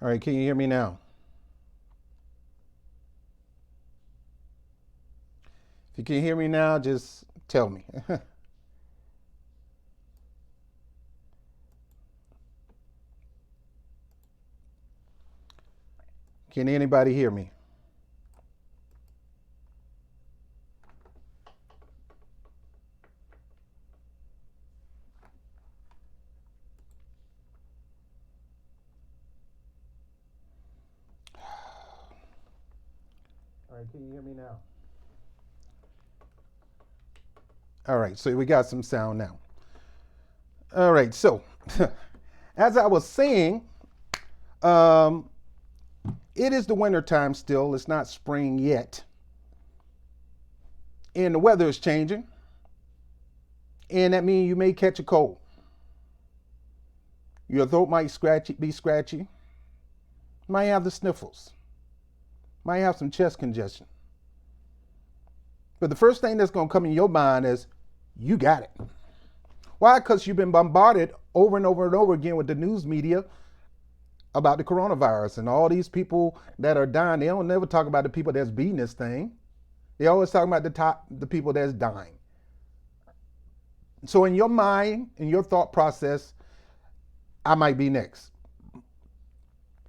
All right, can you hear me now? If you can hear me now, just tell me. Can anybody hear me? All right, can you hear me now? All right, so we got some sound now. All right, so as I was saying, um, it is the winter time still. It's not spring yet. And the weather is changing. And that means you may catch a cold. Your throat might be scratchy. Might have the sniffles. Might have some chest congestion. But the first thing that's going to come in your mind is, you got it. Why? Because you've been bombarded over and over and over again with the news media about the coronavirus and all these people that are dying. They don't never talk about the people that's beating this thing. They always talk about the people that's dying. So in your mind, in your thought process, I might be next.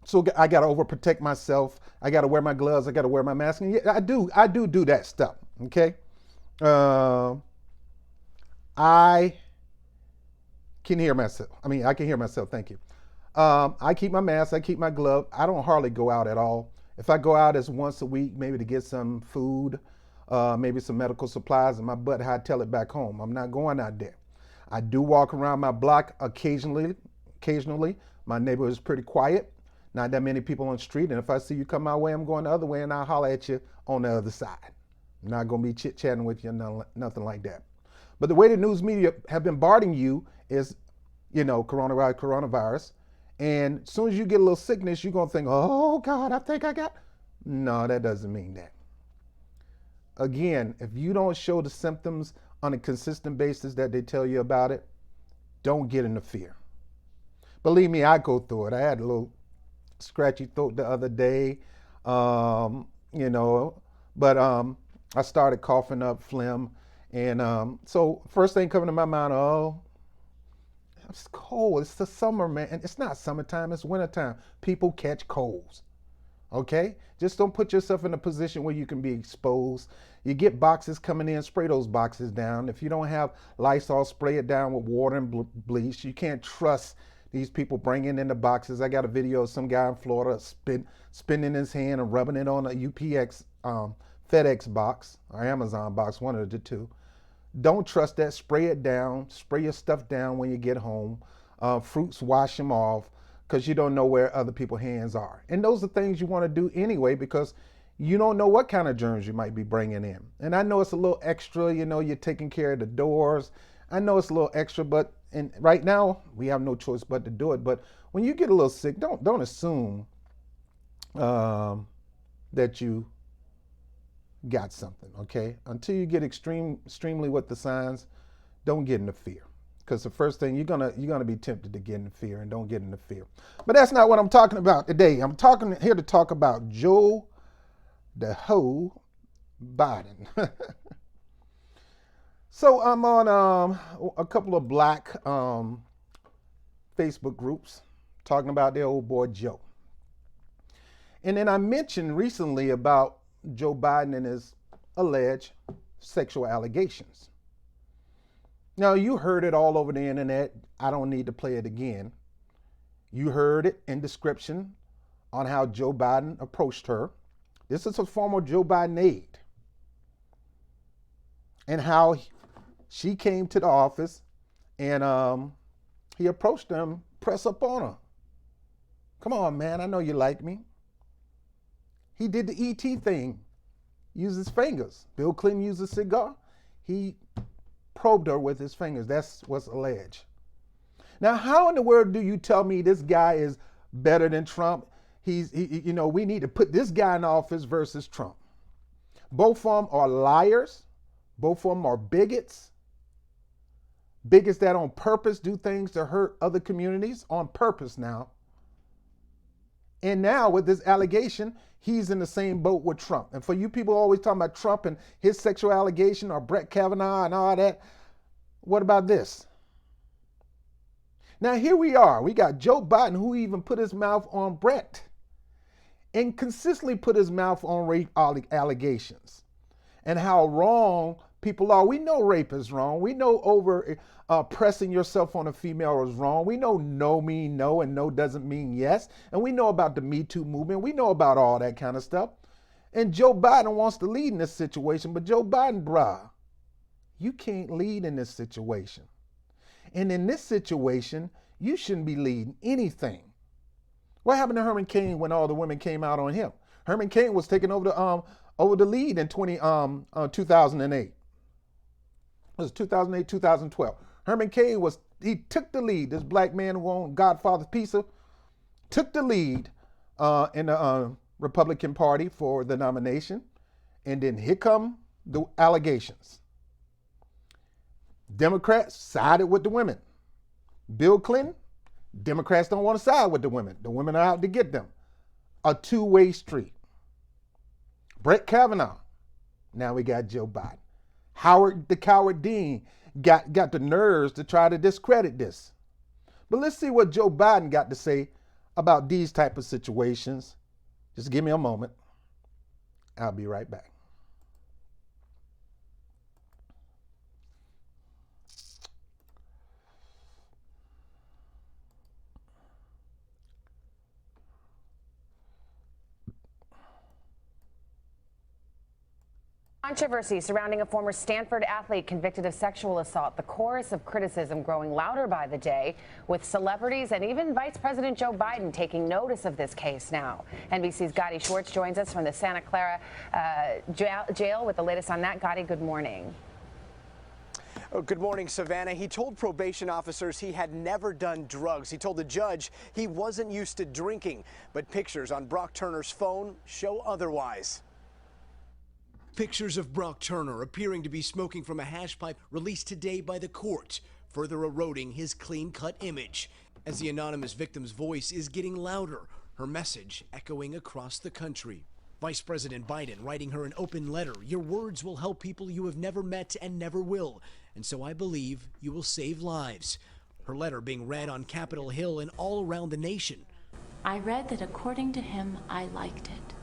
So I got to overprotect myself. I got to wear my gloves. I got to wear my mask. And yeah, I do that stuff. Okay. Uh, I can hear myself. I can hear myself. Thank you. I keep my mask. I keep my glove. I don't hardly go out at all. If I go out, it's once a week, maybe to get some food, maybe some medical supplies, and my butt hightail it back home. I'm not going out there. I do walk around my block occasionally. Occasionally, my neighborhood is pretty quiet. Not that many people on the street. And if I see you come my way, I'm going the other way, and I'll holler at you on the other side. I'm not going to be chit chatting with you, nothing like that. But the way the news media have been bombarding you is, coronavirus. And as soon as you get a little sickness, you're going to think, oh, God, I think I got. No, that doesn't mean that. Again, if you don't show the symptoms on a consistent basis that they tell you about it, don't get into fear. Believe me, I go through it. I had a little scratchy throat the other day, um, you know, but I started coughing up phlegm. And so first thing coming to my mind, oh, it's cold. It's the summer, man. And it's not summertime, it's wintertime. People catch colds. Okay? Just don't put yourself in a position where you can be exposed. You get boxes coming in, spray those boxes down. If you don't have Lysol, spray it down with water and bleach. You can't trust these people bringing in the boxes. I got a video of some guy in Florida spinning his hand and rubbing it on a UPX, FedEx box or Amazon box, one of the two. Don't trust that. Spray it down. Spray your stuff down when you get home. Fruits, wash them off because you don't know where other people's hands are. And those are things you want to do anyway because you don't know what kind of germs you might be bringing in. And I know it's a little extra, you're taking care of the doors. I know it's a little extra, but right now we have no choice but to do it. But when you get a little sick, don't assume that you got something, okay? Until you get extremely with the signs, don't get into fear. Because the first thing you're gonna be tempted to get into fear, and don't get into fear. But that's not what I'm talking about today. I'm talking here to talk about Joe the Ho Biden. So I'm on a couple of black Facebook groups talking about their old boy Joe. And then I mentioned recently about Joe Biden and his alleged sexual allegations. Now, you heard it all over the internet. I don't need to play it again. You heard it in description on how Joe Biden approached her. This is a former Joe Biden aide. And how she came to the office and he approached them, press up on her. Come on, man, I know you like me. He did the ET thing, used his fingers. Bill Clinton used a cigar. He probed her with his fingers. That's what's alleged. Now, how in the world do you tell me this guy is better than Trump? We need to put this guy in office versus Trump. Both of them are liars. Both of them are bigots. Bigots that on purpose do things to hurt other communities on purpose now. And now with this allegation, he's in the same boat with Trump. And for you people always talking about Trump and his sexual allegation or Brett Kavanaugh and all that, what about this? Now here we are. We got Joe Biden, who even put his mouth on Brett and consistently put his mouth on rape allegations and how wrong people are. We know rape is wrong. We know over pressing yourself on a female is wrong. We know no mean no and no doesn't mean yes. And we know about the Me Too movement. We know about all that kind of stuff. And Joe Biden wants to lead in this situation. But Joe Biden, bruh, you can't lead in this situation. And in this situation, you shouldn't be leading anything. What happened to Herman Cain when all the women came out on him? Herman Cain was taking over the lead in 2008. It was 2008, 2012. Herman Cain he took the lead. This black man who owned Godfather's Pizza took the lead in the Republican Party for the nomination. And then here come the allegations. Democrats sided with the women. Bill Clinton, Democrats don't want to side with the women. The women are out to get them. A two-way street. Brett Kavanaugh. Now we got Joe Biden. Howard the Coward Dean got the nerves to try to discredit this. But let's see what Joe Biden got to say about these type of situations. Just give me a moment. I'll be right back. Controversy surrounding a former Stanford athlete convicted of sexual assault. The chorus of criticism growing louder by the day, with celebrities and even Vice President Joe Biden taking notice of this case now. NBC's Gotti Schwartz joins us from the Santa Clara jail with the latest on that. Gotti, good morning. Oh, good morning, Savannah. He told probation officers he had never done drugs. He told the judge he wasn't used to drinking, but pictures on Brock Turner's phone show otherwise. Pictures of Brock Turner appearing to be smoking from a hash pipe released today by the court, further eroding his clean-cut image. As the anonymous victim's voice is getting louder, her message echoing across the country. Vice President Biden writing her an open letter. Your words will help people you have never met and never will, and so I believe you will save lives. Her letter being read on Capitol Hill and all around the nation. I read that according to him, I liked it.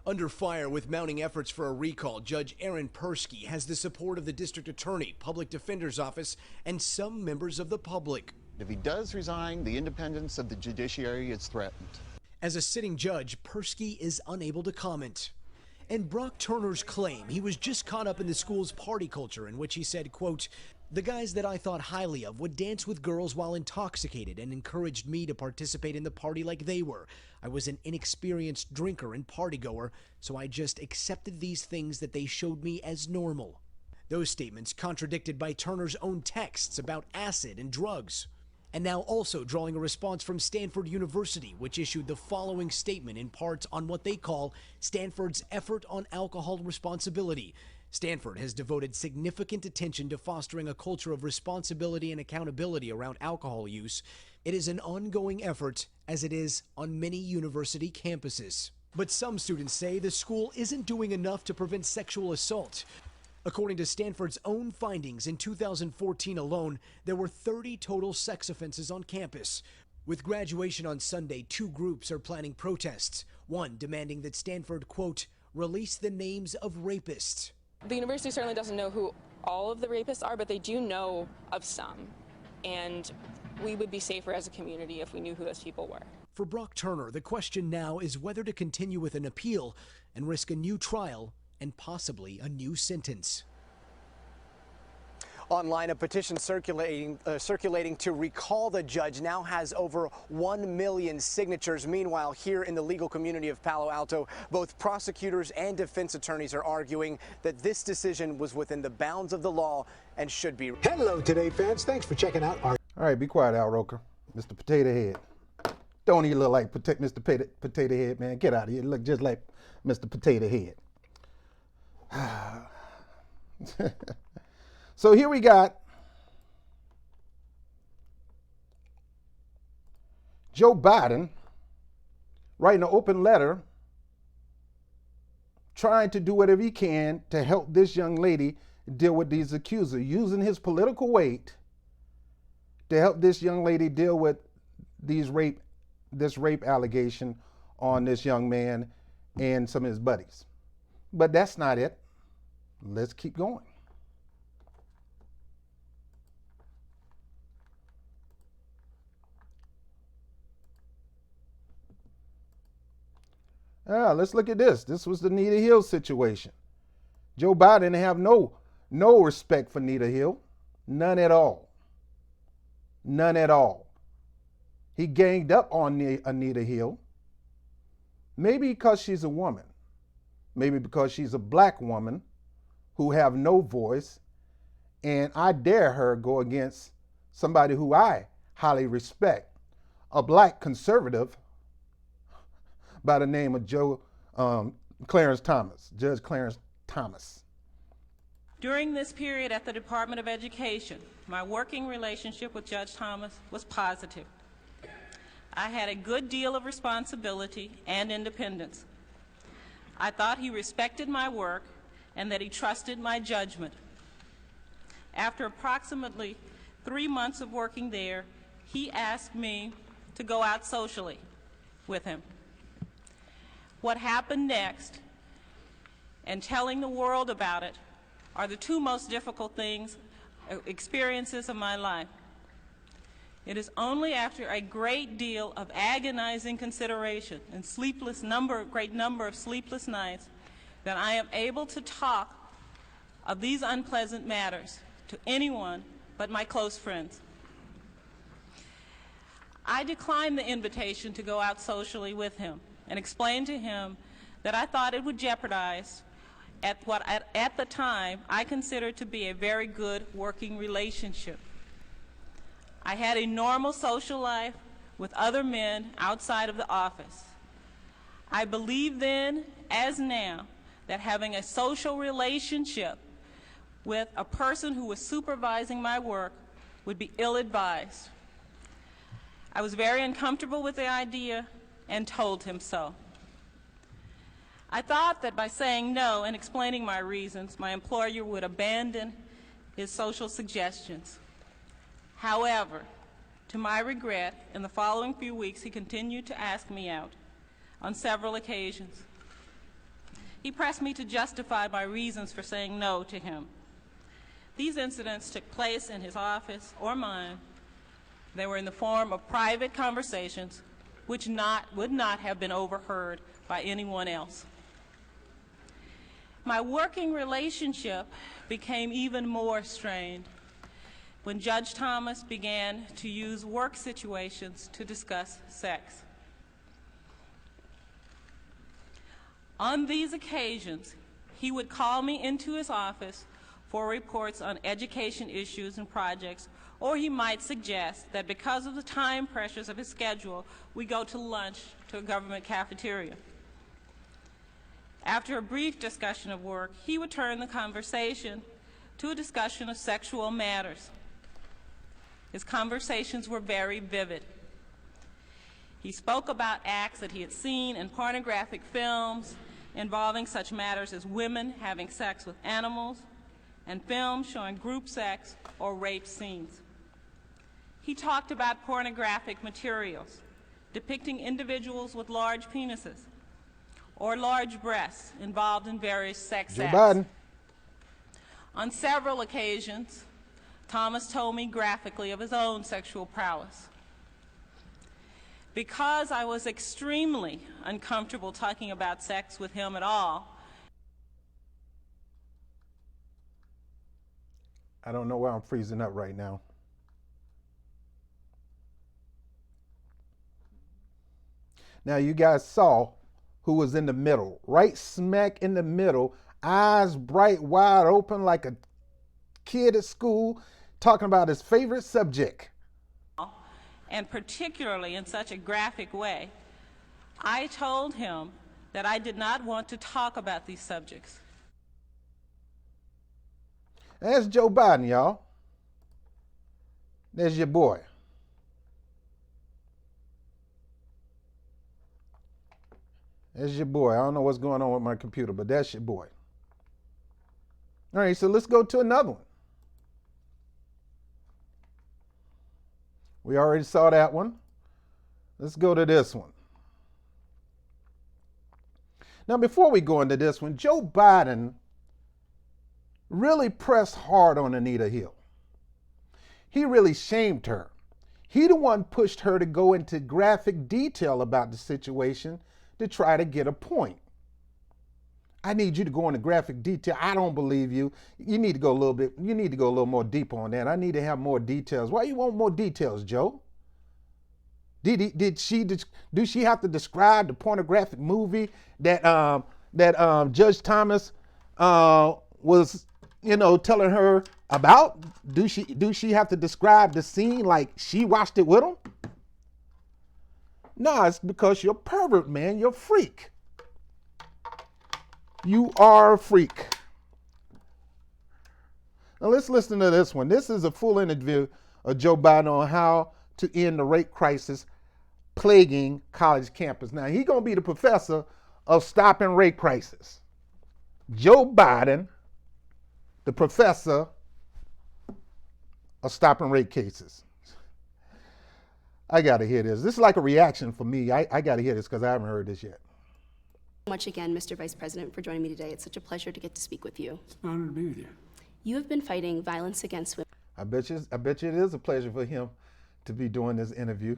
Under fire with mounting efforts for a recall, Judge Aaron Persky has the support of the district attorney, public defender's office, and some members of the public. If he does resign, the independence of the judiciary is threatened. As a sitting judge, Persky is unable to comment. And Brock Turner's claim he was just caught up in the school's party culture, in which he said, quote, "The guys that I thought highly of would dance with girls while intoxicated and encouraged me to participate in the party like they were. I was an inexperienced drinker and partygoer, so I just accepted these things that they showed me as normal." Those statements contradicted by Turner's own texts about acid and drugs. And now also drawing a response from Stanford University, which issued the following statement in part on what they call Stanford's effort on alcohol responsibility. Stanford has devoted significant attention to fostering a culture of responsibility and accountability around alcohol use. It is an ongoing effort, as it is on many university campuses. But some students say the school isn't doing enough to prevent sexual assault. According to Stanford's own findings, in 2014 alone, there were 30 total sex offenses on campus. With graduation on Sunday, two groups are planning protests, one demanding that Stanford, quote, release the names of rapists. The university certainly doesn't know who all of the rapists are, but they do know of some. And we would be safer as a community if we knew who those people were. For Brock Turner, the question now is whether to continue with an appeal and risk a new trial and possibly a new sentence. Online, a petition circulating to recall the judge now has over 1 million signatures. Meanwhile, here in the legal community of Palo Alto, both prosecutors and defense attorneys are arguing that this decision was within the bounds of the law and should be. Hello, Today fans. Thanks for checking out our. All right, be quiet, Al Roker. Mr. Potato Head. Don't he look like Mr. Potato Head, man? Get out of here. You look just like Mr. Potato Head. So here we got Joe Biden writing an open letter trying to do whatever he can to help this young lady deal with these accusers, using his political weight to help this young lady deal with this rape allegation on this young man and some of his buddies. But that's not it. Let's keep going. Let's look at this. This was the Nita Hill situation. Joe Biden didn't have no respect for Nita Hill. None at all. None at all. He ganged up on Anita Hill. Maybe because she's a woman. Maybe because she's a black woman who have no voice. And I dare her go against somebody who I highly respect, a black conservative by the name of Clarence Thomas, Judge Clarence Thomas. During this period at the Department of Education, my working relationship with Judge Thomas was positive. I had a good deal of responsibility and independence. I thought he respected my work and that he trusted my judgment. After approximately 3 months of working there, he asked me to go out socially with him. What happened next and telling the world about it are the two most difficult experiences of my life. It is only after a great deal of agonizing consideration and great number of sleepless nights that I am able to talk of these unpleasant matters to anyone but my close friends. I declined the invitation to go out socially with him and explained to him that I thought it would jeopardize what at the time I considered to be a very good working relationship. I had a normal social life with other men outside of the office. I believed then, as now, that having a social relationship with a person who was supervising my work would be ill-advised. I was very uncomfortable with the idea and told him so. I thought that by saying no and explaining my reasons, my employer would abandon his social suggestions. However, to my regret, in the following few weeks, he continued to ask me out on several occasions. He pressed me to justify my reasons for saying no to him. These incidents took place in his office or mine. They were in the form of private conversations which would not have been overheard by anyone else. My working relationship became even more strained when Judge Thomas began to use work situations to discuss sex. On these occasions, he would call me into his office for reports on education issues and projects, or he might suggest that because of the time pressures of his schedule, we go to lunch to a government cafeteria. After a brief discussion of work, he would turn the conversation to a discussion of sexual matters. His conversations were very vivid. He spoke about acts that he had seen in pornographic films involving such matters as women having sex with animals and films showing group sex or rape scenes. He talked about pornographic materials depicting individuals with large penises or large breasts involved in various sex acts. Biden. On several occasions, Thomas told me graphically of his own sexual prowess. Because I was extremely uncomfortable talking about sex with him at all, I don't know why I'm freezing up right now. Now you guys saw who was in the middle, right smack in the middle, eyes bright, wide open like a kid at school, talking about his favorite subject. and particularly in such a graphic way, I told him that I did not want to talk about these subjects. That's Joe Biden, y'all. There's your boy. That's your boy. I don't know what's going on with my computer, but that's your boy. All right, so let's go to another one. We already saw that one. Let's go to this one. Now, before we go into this one, Joe Biden really pressed hard on Anita Hill. He really shamed her. He the one pushed her to go into graphic detail about the situation to try to get a point. I need you to go into graphic detail. I don't believe you. You need to go a little more deep on that. I need to have more details. Why you want more details, Joe? Do she have to describe the pornographic movie that Judge Thomas was telling her about? Do she have to describe the scene like she watched it with him? No, it's because you're a pervert, man. You're a freak. You are a freak. Now let's listen to this one. This is a full interview of Joe Biden on how to end the rape crisis plaguing college campus. Now, he's going to be the professor of stopping rape crisis. Joe Biden, the professor of stopping rape cases. I got to hear this. This is like a reaction for me. I got to hear this because I haven't heard this yet. Much again, Mr. Vice President, for joining me today. It's such a pleasure to get to speak with you. It's an honor to be with you. You have been fighting violence against women. I bet you it is a pleasure for him to be doing this interview.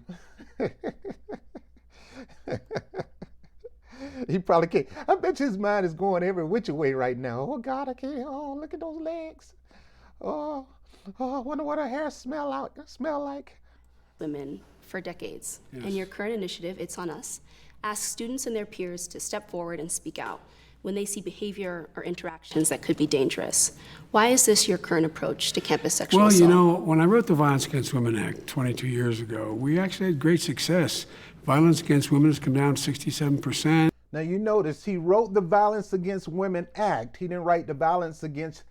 He probably can't. I bet you his mind is going every which way right now. Oh God, I can't. Oh, look at those legs. Oh, I wonder what her hair smell like. Women for decades. Yes. And your current initiative, It's On Us, asks students and their peers to step forward and speak out when they see behavior or interactions that could be dangerous. Why is this your current approach to campus sexual assault? Well, when I wrote the Violence Against Women Act 22 years ago, we actually had great success. Violence against women has come down 67%. Now, you notice he wrote the Violence Against Women Act. He didn't write the Violence Against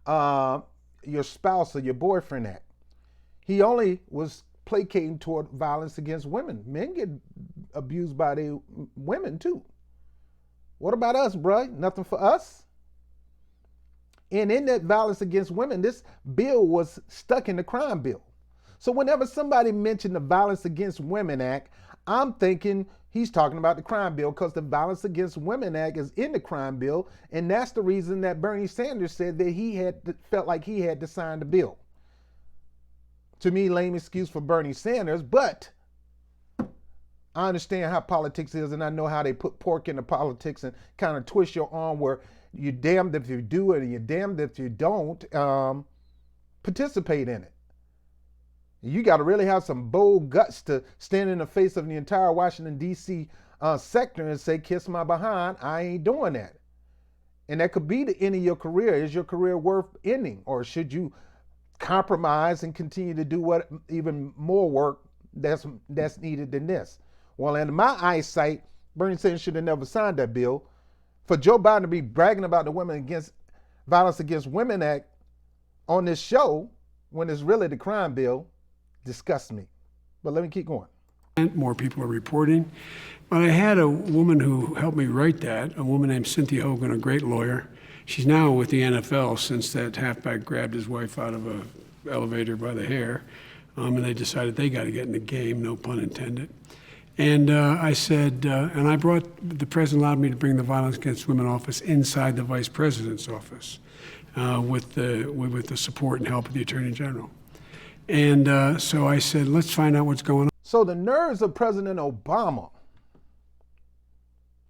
your spouse or your boyfriend Act. He only was placating toward violence against women. Men get abused by their women too. What about us, bruh? Nothing for us? And in that violence against women, this bill was stuck in the crime bill. So whenever somebody mentioned the Violence Against Women Act, I'm thinking he's talking about the crime bill because the Violence Against Women Act is in the crime bill, and that's the reason that Bernie Sanders said that he felt like he had to sign the bill. To me, lame excuse for Bernie Sanders, but I understand how politics is, and I know how they put pork into politics and kind of twist your arm where you're damned if you do it and you're damned if you don't participate in it. You got to really have some bold guts to stand in the face of the entire Washington, D.C. Sector and say, kiss my behind, I ain't doing that. And that could be the end of your career. Is your career worth ending? Or should you compromise and continue to do what even more work that's needed than this? Well, in my eyesight, Bernie Sanders should have never signed that bill. For Joe Biden to be bragging about the Violence Against Women Act on this show when it's really the crime bill disgusts me. But let me keep going. More people are reporting. But I had a woman who helped me write that, a woman named Cynthia Hogan, a great lawyer. She's now with the NFL since that halfback grabbed his wife out of an elevator by the hair. And they decided they got to get in the game, no pun intended. And I said, and I brought, the president allowed me to bring the Violence Against Women office inside the vice president's office with the support and help of the attorney general. And so I said, let's find out what's going on. So the nerves of President Obama,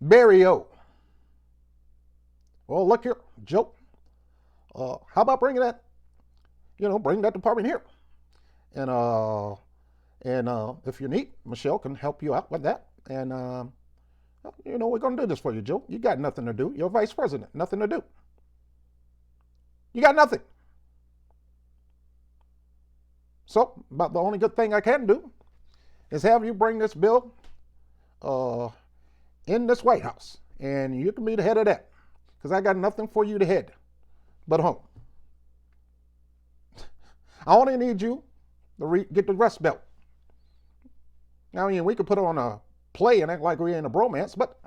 Barry O. Well, look here, Joe. How about bringing that, bring that department here. And if you need, Michelle can help you out with that. And, we're going to do this for you, Joe. You got nothing to do. You're vice president, nothing to do. You got nothing. So, about the only good thing I can do is have you bring this bill in this White House. And you can be the head of that. Because I got nothing for you to head but home. I only need you to get the rest belt. I mean, we could put on a play and act like we're in a bromance, but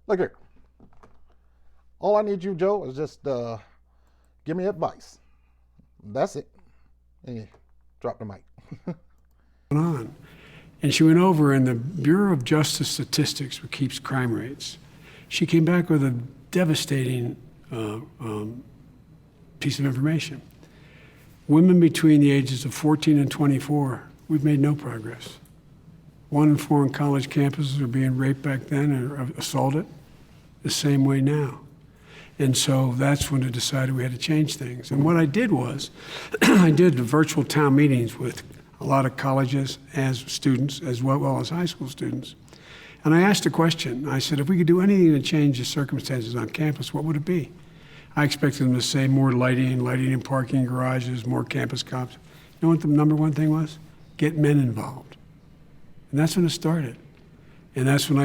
Look here. All I need you, Joe, is just give me advice. That's it. And you drop the mic. On. And she went over, and the Bureau of Justice Statistics, which keeps crime rates, she came back with a devastating piece of information. Women between the ages of 14 and 24, we've made no progress. 1 in 4 on college campuses are being raped back then or assaulted the same way now. And so that's when I decided we had to change things. And what I did was, I did virtual town meetings with a lot of colleges as students, as well as high school students. And I asked a question. I said, if we could do anything to change the circumstances on campus, what would it be? I expected them to say more lighting in parking garages, more campus cops. You know what the number one thing was? Get men involved. And that's when it started. And that's when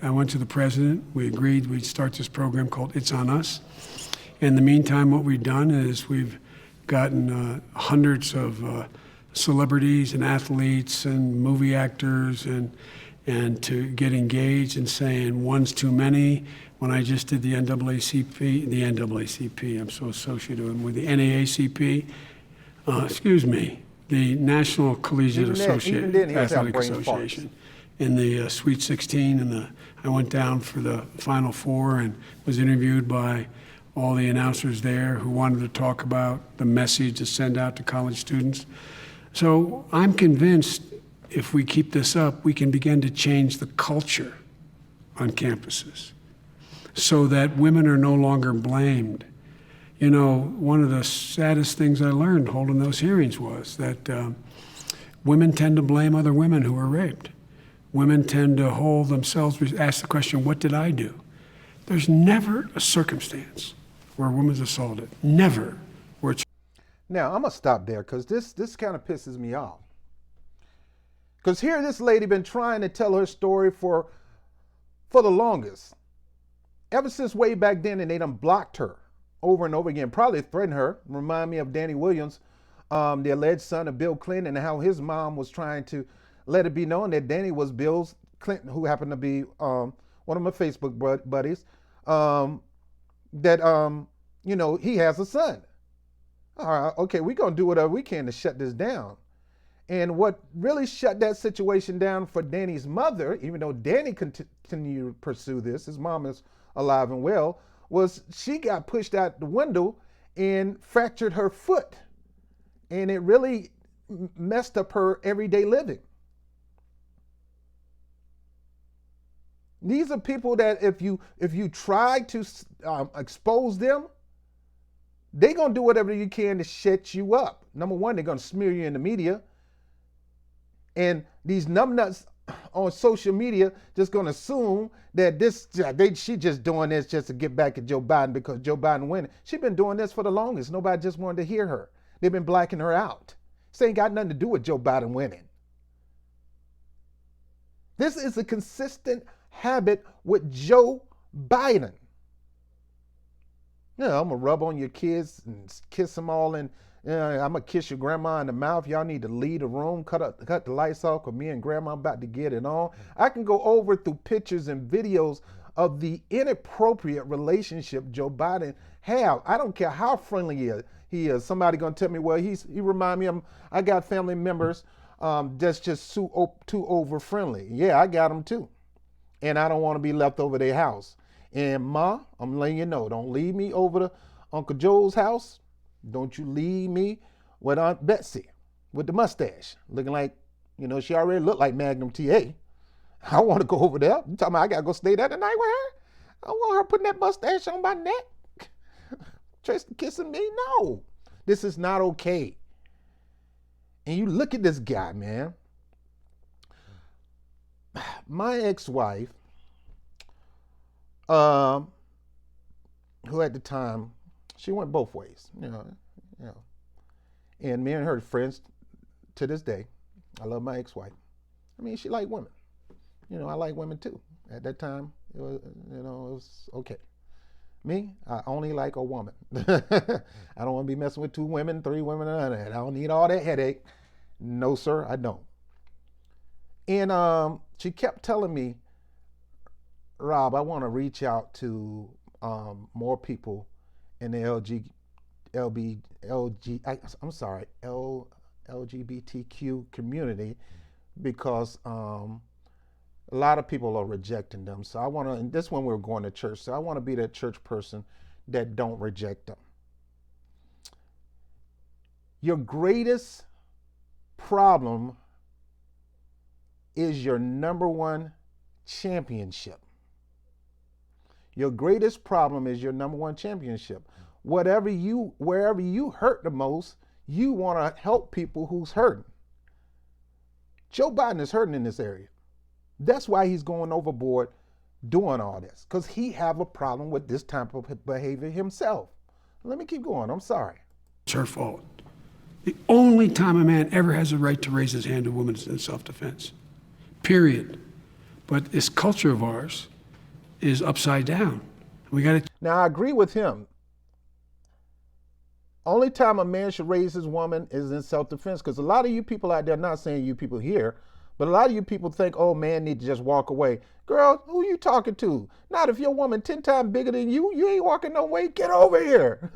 I went to the president. We agreed we'd start this program called It's On Us. In the meantime, what we've done is we've gotten hundreds of celebrities and athletes and movie actors and to get engaged in saying one's too many. When I just did the NAACP, I'm so associated with the NAACP, the National Collegiate Athletic Association. In the Sweet 16, and I went down for the Final Four and was interviewed by all the announcers there who wanted to talk about the message to send out to college students. So I'm convinced if we keep this up, we can begin to change the culture on campuses so that women are no longer blamed. You know, one of the saddest things I learned holding those hearings was that women tend to blame other women who were raped. Women tend to hold themselves, ask the question, what did I do? There's never a circumstance where a woman's assaulted. Never. Now, I'm going to stop there because this kind of pisses me off. Because here this lady been trying to tell her story for the longest. Ever since way back then, and they done blocked her over and over again. Probably threatened her. Remind me of Danny Williams, the alleged son of Bill Clinton, and how his mom was trying to let it be known that Danny was Bill Clinton, who happened to be one of my Facebook buddies, he has a son. All right, okay, we're going to do whatever we can to shut this down. And what really shut that situation down for Danny's mother, even though Danny continued to pursue this, his mom is alive and well, was she got pushed out the window and fractured her foot. And it really messed up her everyday living. These are people that if you try to expose them, they're going to do whatever you can to shut you up. Number one, they're going to smear you in the media. And these numbnuts on social media just going to assume that she just doing this just to get back at Joe Biden because Joe Biden winning. She's been doing this for the longest. Nobody just wanted to hear her. They've been blacking her out. This ain't got nothing to do with Joe Biden winning. This is a consistent habit with Joe Biden. I'm going to rub on your kids and kiss them all, and I'm going to kiss your grandma in the mouth. Y'all need to leave the room, cut the lights off, because me and grandma about to get it on. I can go over through pictures and videos of the inappropriate relationship Joe Biden have. I don't care how friendly he is. Somebody going to tell me, well, he remind me of, I got family members that's just too over friendly. Yeah, I got them too. And I don't want to be left over their house. And Ma, I'm letting you know, don't leave me over to Uncle Joe's house. Don't you leave me with Aunt Betsy with the mustache, looking like, she already looked like Magnum TA. I want to go over there. You talking about I got to go stay there tonight with her? I want her putting that mustache on my neck. Just kissing me? No. This is not okay. And you look at this guy, man. My ex-wife, who at the time, she went both ways, and me and her friends to this day. I love my ex-wife. I mean, she liked women. I like women too. At that time, it was, it was okay. Me, I only like a woman. I don't want to be messing with 2 women, 3 women, none of that. I don't need all that headache. No, sir, I don't. And she kept telling me Rob, I want to reach out to more people in the LGBTQ community, because a lot of people are rejecting them. So I want to, and this one we're going to church, so I want to be that church person that don't reject them. Your greatest problem is your number one championship. Your greatest problem is your number one championship. Wherever you hurt the most, you want to help people who's hurting. Joe Biden is hurting in this area. That's why he's going overboard doing all this, because he have a problem with this type of behavior himself. Let me keep going. I'm sorry. It's her fault. The only time a man ever has a right to raise his hand to a woman is in self-defense. Period. But this culture of ours is upside down. We got to. Now, I agree with him. Only time a man should raise his woman is in self-defense, because a lot of you people out there, not saying you people here, but a lot of you people think, oh, man need to just walk away. Girl, who you talking to? Not if your woman 10 times bigger than you, you ain't walking no way. Get over here.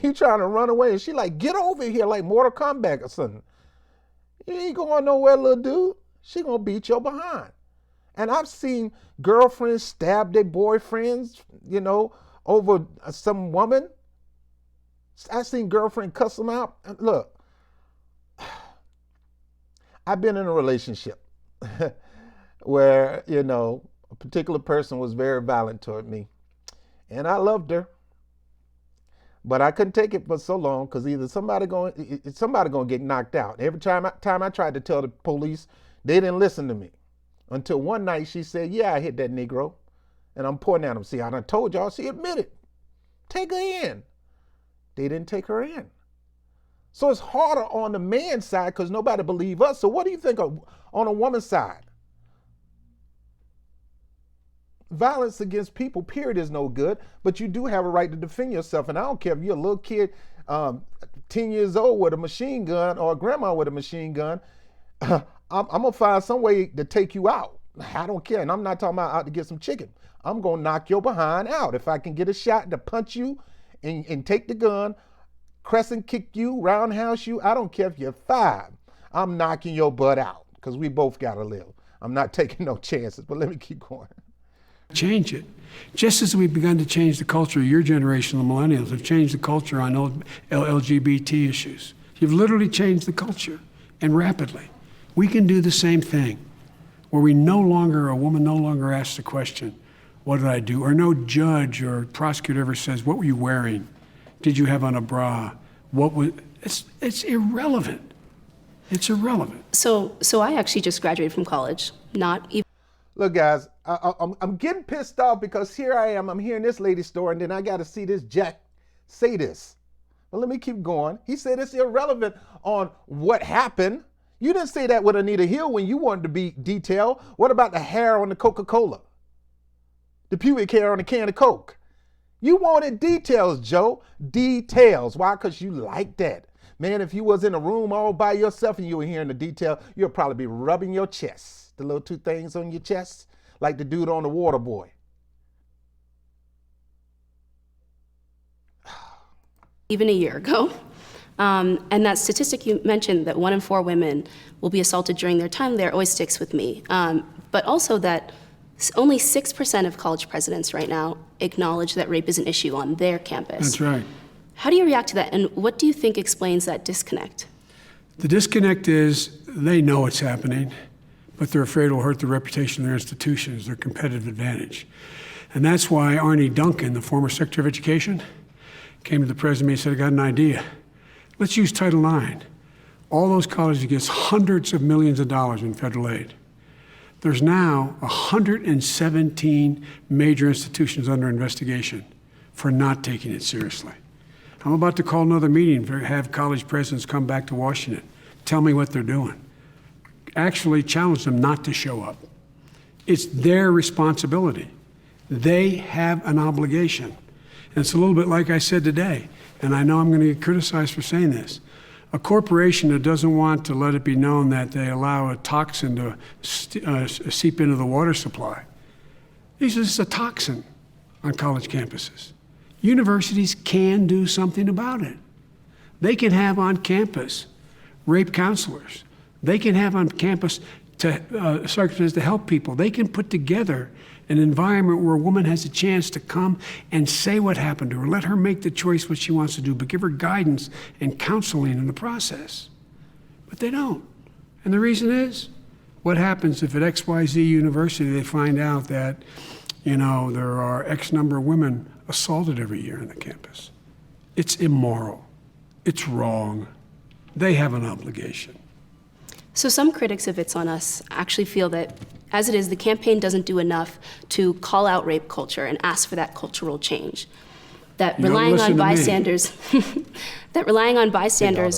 You trying to run away, and she like, get over here, like Mortal Kombat or something. You ain't going nowhere, little dude. She gonna beat your behind. And I've seen girlfriends stab their boyfriends, over some woman. I've seen girlfriend cuss them out. Look, I've been in a relationship where, a particular person was very violent toward me. And I loved her. But I couldn't take it for so long, because either somebody gonna get knocked out. Every time I tried to tell the police, they didn't listen to me. Until one night she said, yeah, I hit that Negro. And I'm pointing at him. See, I done told y'all, she admitted. Take her in. They didn't take her in. So it's harder on the man's side because nobody believe us. So what do you think of on a woman's side? Violence against people, period, is no good, but you do have a right to defend yourself. And I don't care if you're a little kid, 10 years old with a machine gun, or a grandma with a machine gun. I'm gonna find some way to take you out. I don't care. And I'm not talking about out to get some chicken. I'm gonna knock your behind out. If I can get a shot to punch you and take the gun, crescent kick you, roundhouse you, I don't care if you're 5. I'm knocking your butt out, because we both gotta live. I'm not taking no chances, but let me keep going. Change it. Just as we've begun to change the culture, your generation, the millennials, have changed the culture on LGBT issues. You've literally changed the culture, and rapidly. We can do the same thing, where a woman no longer asks the question, what did I do? Or no judge or prosecutor ever says, what were you wearing? Did you have on a bra? It's irrelevant. It's irrelevant. So I actually just graduated from college, not even. Look, guys, I'm getting pissed off because here I am. I'm hearing this lady's story, and then I got to see this Jack say this. But let me keep going. He said it's irrelevant on what happened. You didn't say that with Anita Hill when you wanted to be detailed. What about the hair on the Coca-Cola? The pubic hair on the can of Coke? You wanted details, Joe. Details. Why? Because you like that. Man, if you was in a room all by yourself and you were hearing the detail, you'll probably be rubbing your chest. The little 2 things on your chest, like the dude on the Water Boy. Even a year ago. And that statistic you mentioned, that 1 in 4 women will be assaulted during their time there, always sticks with me. But also that only 6% of college presidents right now acknowledge that rape is an issue on their campus. That's right. How do you react to that, and what do you think explains that disconnect? The disconnect is they know it's happening, but they're afraid it'll hurt the reputation of their institutions, their competitive advantage. And that's why Arne Duncan, the former Secretary of Education, came to the president and said, I got an idea. Let's use Title IX. All those colleges get hundreds of millions of dollars in federal aid. There's now 117 major institutions under investigation for not taking it seriously. I'm about to call another meeting to have college presidents come back to Washington, tell me what they're doing. Actually challenge them not to show up. It's their responsibility. They have an obligation. And it's a little bit like I said today, and I know I'm going to get criticized for saying this. A corporation that doesn't want to let it be known that they allow a toxin to seep into the water supply This is a toxin on college campuses. Universities can do something about it. They can have on campus rape counselors. They can have on campus circumstances to help people. They can put together an environment where a woman has a chance to come and say what happened to her, let her make the choice what she wants to do, but give her guidance and counseling in the process. But they don't. And the reason is, what happens if at XYZ University they find out that, there are X number of women assaulted every year on the campus? It's immoral. It's wrong. They have an obligation. So some critics of It's On Us actually feel that, as it is, the campaign doesn't do enough to call out rape culture and ask for that cultural change. That relying on bystanders,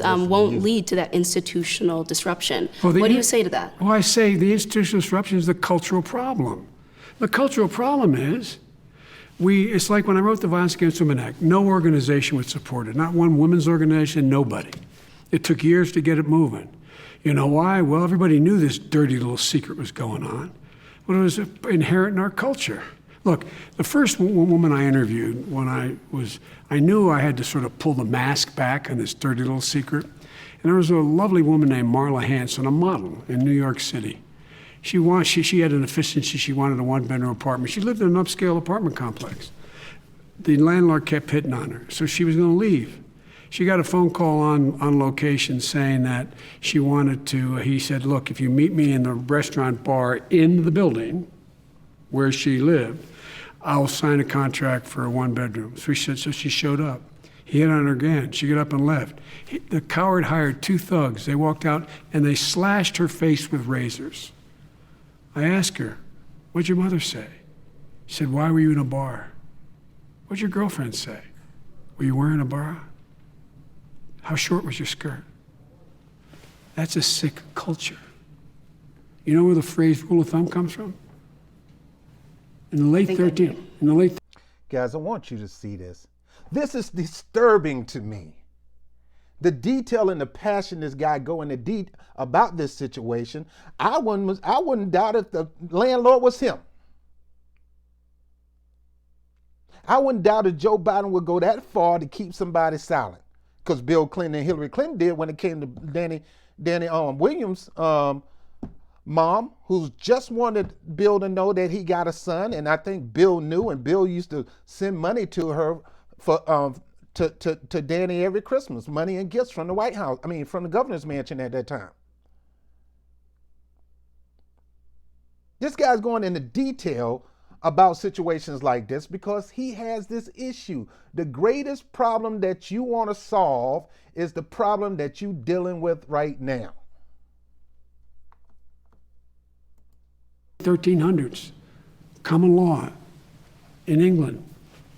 won't lead to that institutional disruption. What do you say to that? Well, I say the institutional disruption is the cultural problem. The cultural problem is, it's like when I wrote the Violence Against Women Act, no organization would support it. Not one women's organization, nobody. It took years to get it moving. You know why? Well, everybody knew this dirty little secret was going on, but it was inherent in our culture. Look, the first woman I interviewed when I knew I had to sort of pull the mask back on this dirty little secret. And there was a lovely woman named Marla Hanson, a model in New York City. She had an efficiency. She wanted a one-bedroom apartment. She lived in an upscale apartment complex. The landlord kept hitting on her, so she was going to leave. She got a phone call on location saying that she wanted to, he said, look, if you meet me in the restaurant bar in the building where she lived, I'll sign a contract for a one-bedroom. So she showed up. He hit on her again. She got up and left. The coward hired two thugs. They walked out and they slashed her face with razors. I asked her, what'd your mother say? She said, why were you in a bar? What'd your girlfriend say? Were you wearing a bra? How short was your skirt? That's a sick culture. You know where the phrase rule of thumb comes from? In the late 13th. Guys, I want you to see this. This is disturbing to me. The detail and the passion this guy go into deep about this situation. I wouldn't doubt if the landlord was him. I wouldn't doubt if Joe Biden would go that far to keep somebody silent, because Bill Clinton and Hillary Clinton did when it came to Danny Williams' mom, who just wanted Bill to know that he got a son, and I think Bill knew, and Bill used to send money to her for to Danny every Christmas, money and gifts from the White House. From the governor's mansion at that time. This guy's going into detail about situations like this because he has this issue. The greatest problem that you want to solve is the problem that you're dealing with right now. 1300s, common law in England,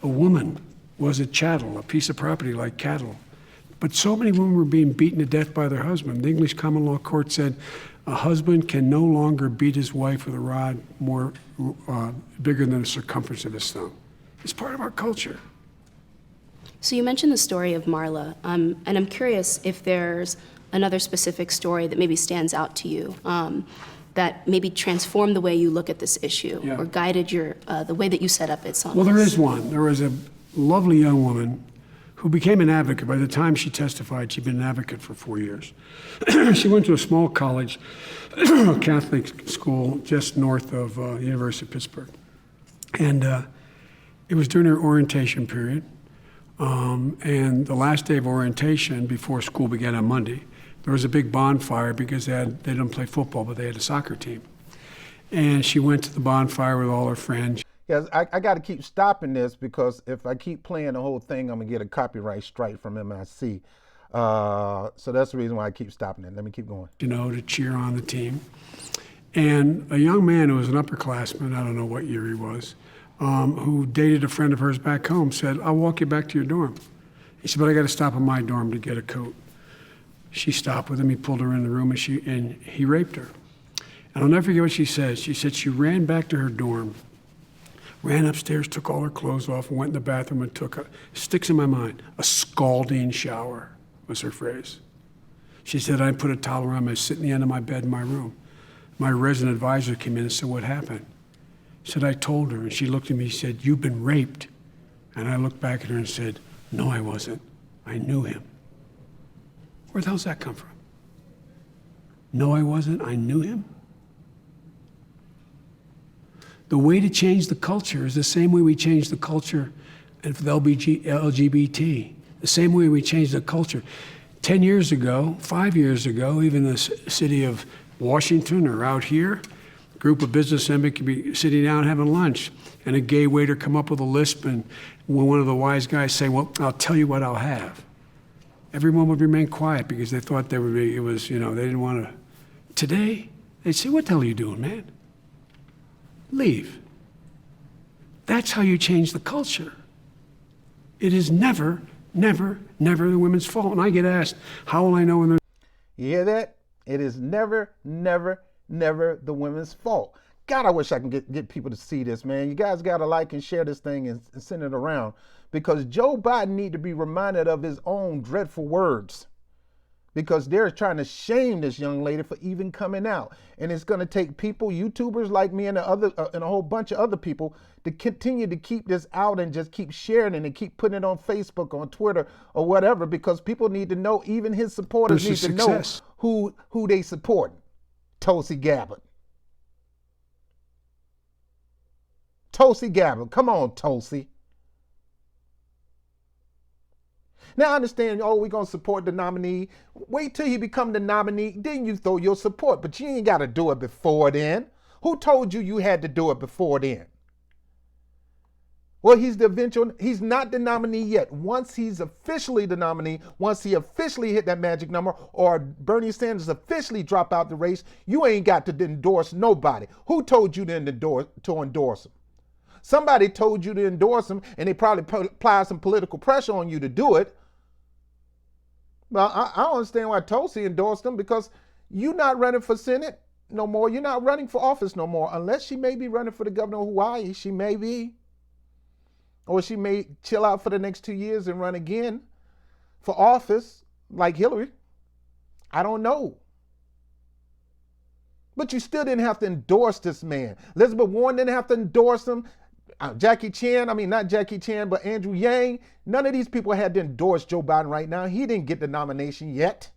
a woman was a chattel, a piece of property like cattle. But so many women were being beaten to death by their husband. The English common law court said a husband can no longer beat his wife with a rod more bigger than the circumference of his thumb. It's part of our culture. So you mentioned the story of Marla, and I'm curious if there's another specific story that maybe stands out to you, that maybe transformed the way you look at this issue, or guided the way that you set up It's On Us. Well, there is one. There was a lovely young woman who became an advocate. By the time she testified, she'd been an advocate for 4 years. She went to a small college, a Catholic school just north of the University of Pittsburgh. And it was during her orientation period. And the last day of orientation, before school began on Monday, there was a big bonfire because they didn't play football, but they had a soccer team. And she went to the bonfire with all her friends. Yes, I got to keep stopping this because if I keep playing the whole thing, I'm going to get a copyright strike from MIC. So that's the reason why I keep stopping it. Let me keep going. To cheer on the team. And a young man who was an upperclassman, I don't know what year he was, who dated a friend of hers back home, said, I'll walk you back to your dorm. He said, but I got to stop at my dorm to get a coat. She stopped with him. He pulled her in the room, and he raped her. And I'll never forget what she said. She said she ran back to her dorm, ran upstairs, took all her clothes off, and went in the bathroom and took sticks in my mind, a scalding shower was her phrase. She said, I put a towel around me, I sit in the end of my bed in my room. My resident advisor came in and said, what happened? Said, I told her, and she looked at me, said, you've been raped. And I looked back at her and said, no, I wasn't. I knew him. Where the hell's that come from? No, I wasn't. I knew him. The way to change the culture is the same way we change the culture for the LGBT. The same way we change the culture. 10 years ago, 5 years ago, even the city of Washington or out here, a group of businessmen could be sitting down having lunch, and a gay waiter come up with a lisp, and when one of the wise guys say, well, I'll tell you what I'll have. Everyone would remain quiet because they thought they would be, they didn't want to. Today, they'd say, what the hell are you doing, man? Leave. That's how you change the culture. It is never, never, never the women's fault. And I get asked, how will I know when they're... You hear that? It is never, never, never the women's fault. God, I wish I can get people to see this, man. You guys got to like and share this thing and send it around, because Joe Biden need to be reminded of his own dreadful words, because they're trying to shame this young lady for even coming out. And it's going to take people, YouTubers like me and and a whole bunch of other people, to continue to keep this out and just keep sharing it and keep putting it on Facebook, on Twitter, or whatever, because people need to know, even his supporters need to know who they support. Tulsi Gabbard. Tulsi Gabbard. Come on, Tulsi. Now I understand, we're going to support the nominee. Wait till you become the nominee, then you throw your support. But you ain't got to do it before then. Who told you had to do it before then? Well, he's not the nominee yet. Once he's officially the nominee, once he officially hit that magic number, or Bernie Sanders officially drop out the race, you ain't got to endorse nobody. Who told you to endorse him? Somebody told you to endorse him, and they probably applied some political pressure on you to do it. Well, I don't understand why Tulsi endorsed him, because you're not running for Senate no more. You're not running for office no more, unless she may be running for the governor of Hawaii. She may be. Or she may chill out for the next 2 years and run again for office like Hillary. I don't know. But you still didn't have to endorse this man. Elizabeth Warren didn't have to endorse him. Not Jackie Chan, but Andrew Yang. None of these people had to endorse Joe Biden right now. He didn't get the nomination yet.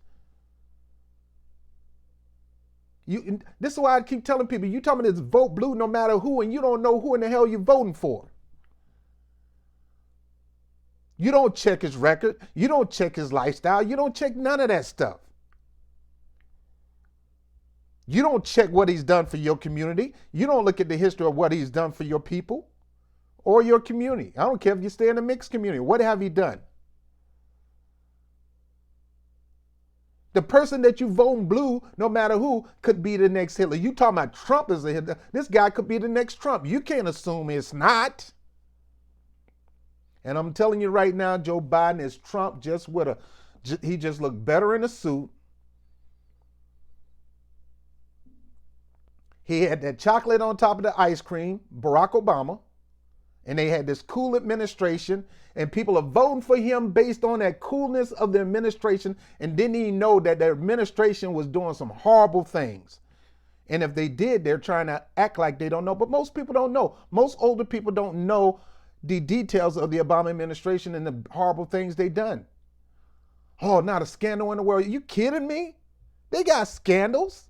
This is why I keep telling people, you tell me this vote blue no matter who, and you don't know who in the hell you're voting for. You don't check his record. You don't check his lifestyle. You don't check none of that stuff. You don't check what he's done for your community. You don't look at the history of what he's done for your people or your community. I don't care if you stay in a mixed community. What have he done? The person that you vote blue, no matter who, could be the next Hitler. You talking about Trump as a Hitler. This guy could be the next Trump. You can't assume it's not. And I'm telling you right now, Joe Biden is Trump just with he just looked better in a suit. He had that chocolate on top of the ice cream, Barack Obama, and they had this cool administration, and people are voting for him based on that coolness of the administration, and didn't even know that their administration was doing some horrible things. And if they did, they're trying to act like they don't know, but most people don't know. Most older people don't know the details of the Obama administration and the horrible things they done. Oh, not a scandal in the world. Are you kidding me? They got scandals.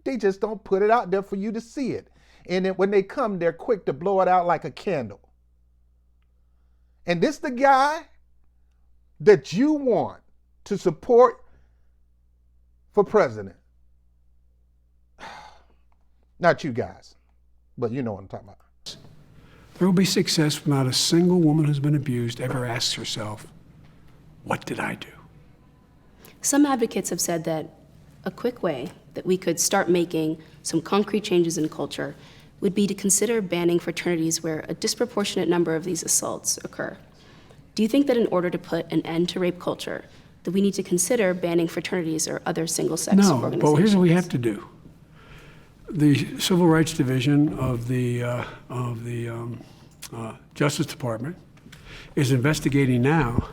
They just don't put it out there for you to see it. And then when they come, they're quick to blow it out like a candle. And this the guy that you want to support for president. Not you guys, but you know what I'm talking about. There will be success when not a single woman who's been abused ever asks herself, what did I do? Some advocates have said that a quick way that we could start making some concrete changes in culture would be to consider banning fraternities where a disproportionate number of these assaults occur. Do you think that in order to put an end to rape culture, that we need to consider banning fraternities or other single-sex organizations? No, but here's what we have to do. The Civil Rights Division of the Justice Department is investigating now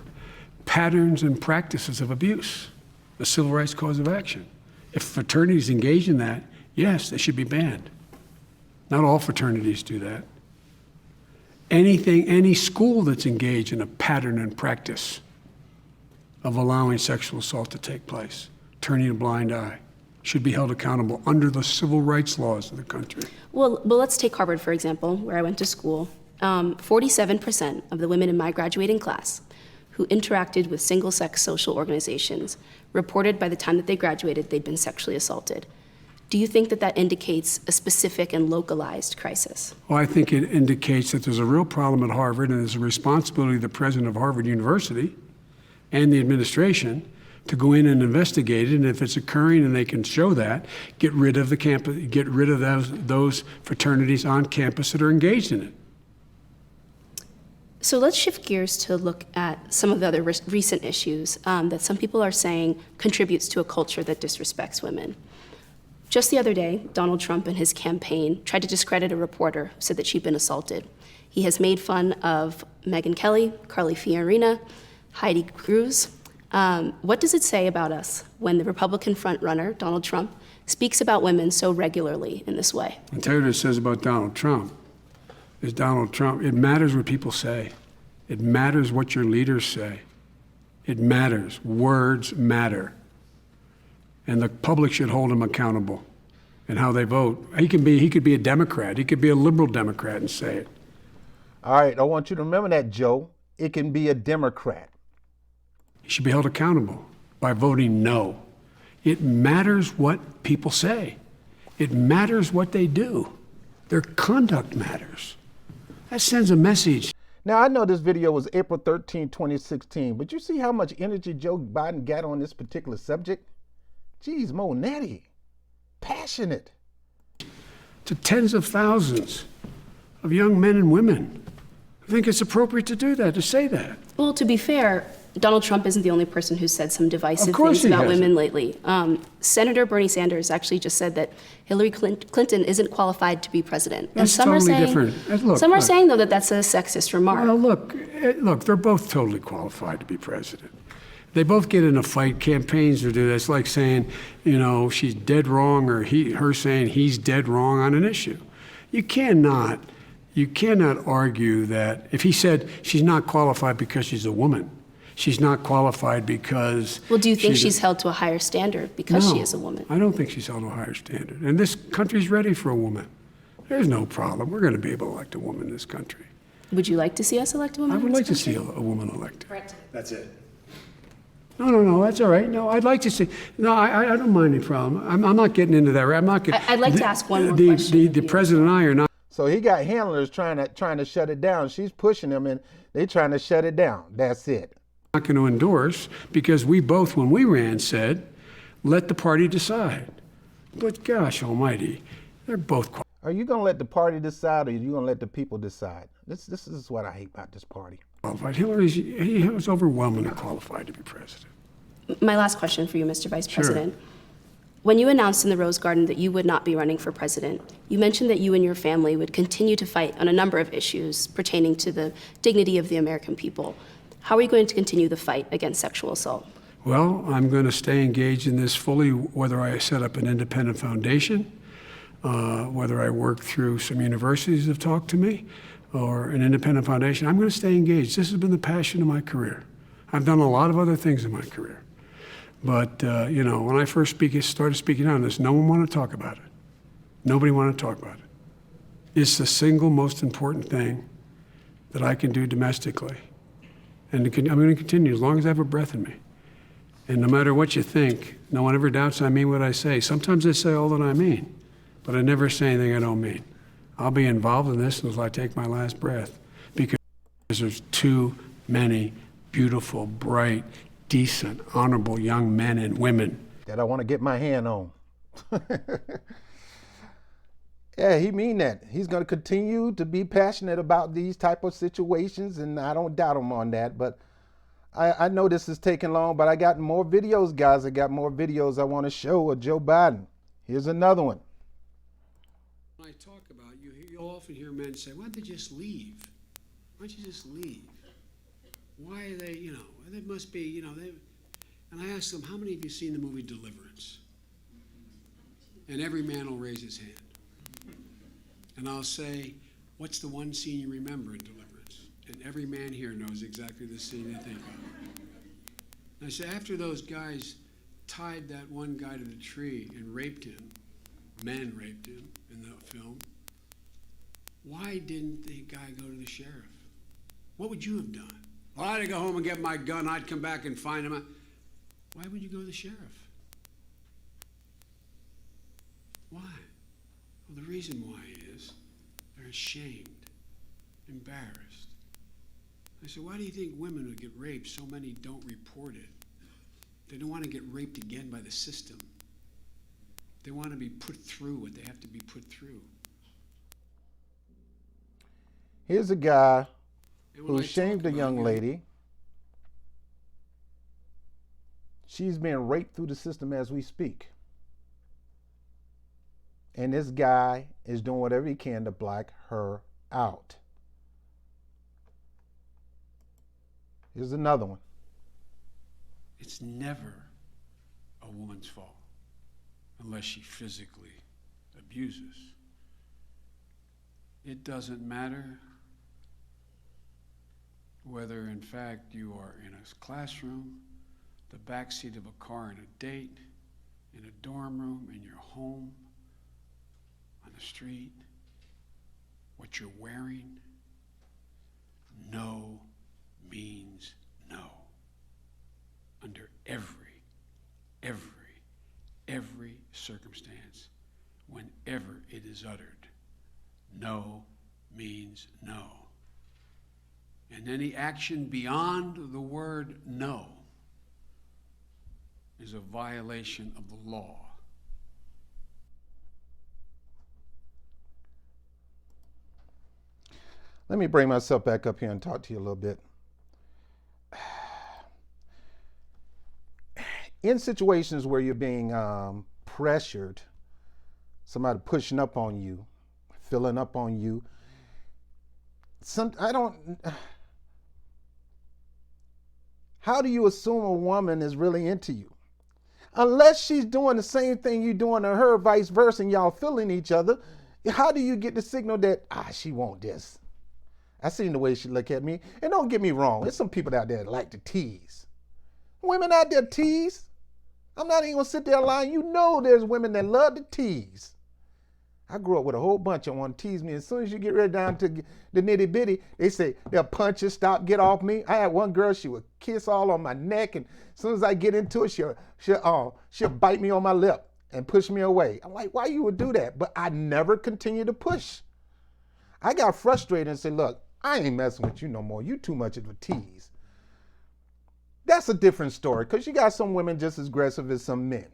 patterns and practices of abuse, a civil rights cause of action. If fraternities engage in that, yes, they should be banned. Not all fraternities do that. Any school that's engaged in a pattern and practice of allowing sexual assault to take place, turning a blind eye, should be held accountable under the civil rights laws of the country. Well, let's take Harvard, for example, where I went to school. 47% of the women in my graduating class who interacted with single-sex social organizations reported by the time that they graduated they'd been sexually assaulted. Do you think that that indicates a specific and localized crisis? Well, I think it indicates that there's a real problem at Harvard, and there's a responsibility of the president of Harvard University and the administration to go in and investigate it, and if it's occurring and they can show that, get rid of the campus, get rid of those fraternities on campus that are engaged in it. So let's shift gears to look at some of the other recent issues that some people are saying contributes to a culture that disrespects women. Just the other day, Donald Trump and his campaign tried to discredit a reporter who said that she'd been assaulted. He has made fun of Megyn Kelly, Carly Fiorina, Heidi Cruz. What does it say about us when the Republican frontrunner, Donald Trump, speaks about women so regularly in this way? I'll tell you what it says about Donald Trump. Is Donald Trump, it matters what people say. It matters what your leaders say. It matters. Words matter. And the public should hold him accountable in how they vote. He could be a Democrat. He could be a liberal Democrat and say it. All right, I want you to remember that, Joe. It can be a Democrat. He should be held accountable by voting no. It matters what people say. It matters what they do. Their conduct matters. That sends a message. Now, I know this video was April 13, 2016, but you see how much energy Joe Biden got on this particular subject? Geez, Mo Natty, passionate. To tens of thousands of young men and women who think it's appropriate to do that, to say that. Well, to be fair, Donald Trump isn't the only person who's said some divisive Of course things about he hasn't. women lately. Senator Bernie Sanders actually just said that Hillary Clinton isn't qualified to be president. That's totally different. Some are saying, though, that that's a sexist remark. Well, look, they're both totally qualified to be president. They both get in a fight, campaigns to do that. It's like saying, she's dead wrong, or her saying he's dead wrong on an issue. You cannot argue that if he said she's not qualified because she's a woman, she's not qualified because... Well, do you think she's held to a higher standard because she is a woman? I don't think she's held to a higher standard. And this country's ready for a woman. There's no problem. We're going to be able to elect a woman in this country. Would you like to see us elect a woman? I would like to see a woman elected. Right. That's it. No, that's all right. No, I'd like to see. No, I don't mind any problem. I'm not getting into that. I'm not getting. I'd like to ask one more question. The president and I are not. So he got handlers trying to shut it down. She's pushing him, and they're trying to shut it down. That's it. Not going to endorse because we both, when we ran, said, let the party decide. But gosh almighty, they're both. Are you going to let the party decide, or are you going to let the people decide? This is what I hate about this party. Qualified. He was overwhelmingly qualified to be president. My last question for you, Mr. Vice Sure. President. When you announced in the Rose Garden that you would not be running for president, you mentioned that you and your family would continue to fight on a number of issues pertaining to the dignity of the American people. How are you going to continue the fight against sexual assault? Well, I'm going to stay engaged in this fully, whether I set up an independent foundation, whether I work through some universities that have talked to me, or an independent foundation. I'm going to stay engaged. This has been the passion of my career. I've done a lot of other things in my career. But, when I first started speaking on this, no one wanted to talk about it. Nobody wanted to talk about it. It's the single most important thing that I can do domestically. And I'm going to continue as long as I have a breath in me. And no matter what you think, no one ever doubts I mean what I say. Sometimes I say all that I mean, but I never say anything I don't mean. I'll be involved in this until I take my last breath because there's too many beautiful, bright, decent, honorable young men and women that I want to get my hand on. Yeah, he mean that. He's going to continue to be passionate about these type of situations, and I don't doubt him on that. But I know this is taking long, but I got more videos, guys. I got more videos I want to show of Joe Biden. Here's another one. When I talk about you'll often hear men say, why don't they just leave? Why don't you just leave? Why are they, they must be, and I ask them, how many of you seen the movie Deliverance? And every man will raise his hand. And I'll say, what's the one scene you remember in Deliverance? And every man here knows exactly the scene they think of. And I say, after those guys tied that one guy to the tree and raped him, men raped him in the film, why didn't the guy go to the sheriff? What would you have done? Well, I'd go home and get my gun, I'd come back and find him. Why would you go to the sheriff? Why? Well, the reason why is they're ashamed, embarrassed. I said, why do you think women who get raped, so many don't report it? They don't want to get raped again by the system. They want to be put through what they have to be put through. Here's a guy who shamed a young lady. She's being raped through the system as we speak. And this guy is doing whatever he can to black her out. Here's another one. It's never a woman's fault unless she physically abuses. It doesn't matter whether in fact you are in a classroom, the backseat of a car in a date, in a dorm room, in your home, on the street, what you're wearing. No means no. Under every circumstance, whenever it is uttered, no means no. And any action beyond the word no is a violation of the law. Let me bring myself back up here and talk to you a little bit. In situations where you're being pressured, somebody pushing up on you, filling up on you, how do you assume a woman is really into you? Unless she's doing the same thing you're doing to her, vice versa, and y'all feeling each other, how do you get the signal that, she want this? I seen the way she look at me. And don't get me wrong, there's some people out there that like to tease. Women out there tease. I'm not even gonna sit there lying. You know there's women that love to tease. I grew up with a whole bunch that want to tease me. As soon as you get right down to the nitty bitty, they say they'll punch you, stop, get off me. I had one girl, she would kiss all on my neck, and as soon as I get into it, she'll bite me on my lip and push me away. I'm like, why you would do that? But I never continue to push. I got frustrated and said, look, I ain't messing with you no more. You too much of a tease. That's a different story, because you got some women just as aggressive as some men.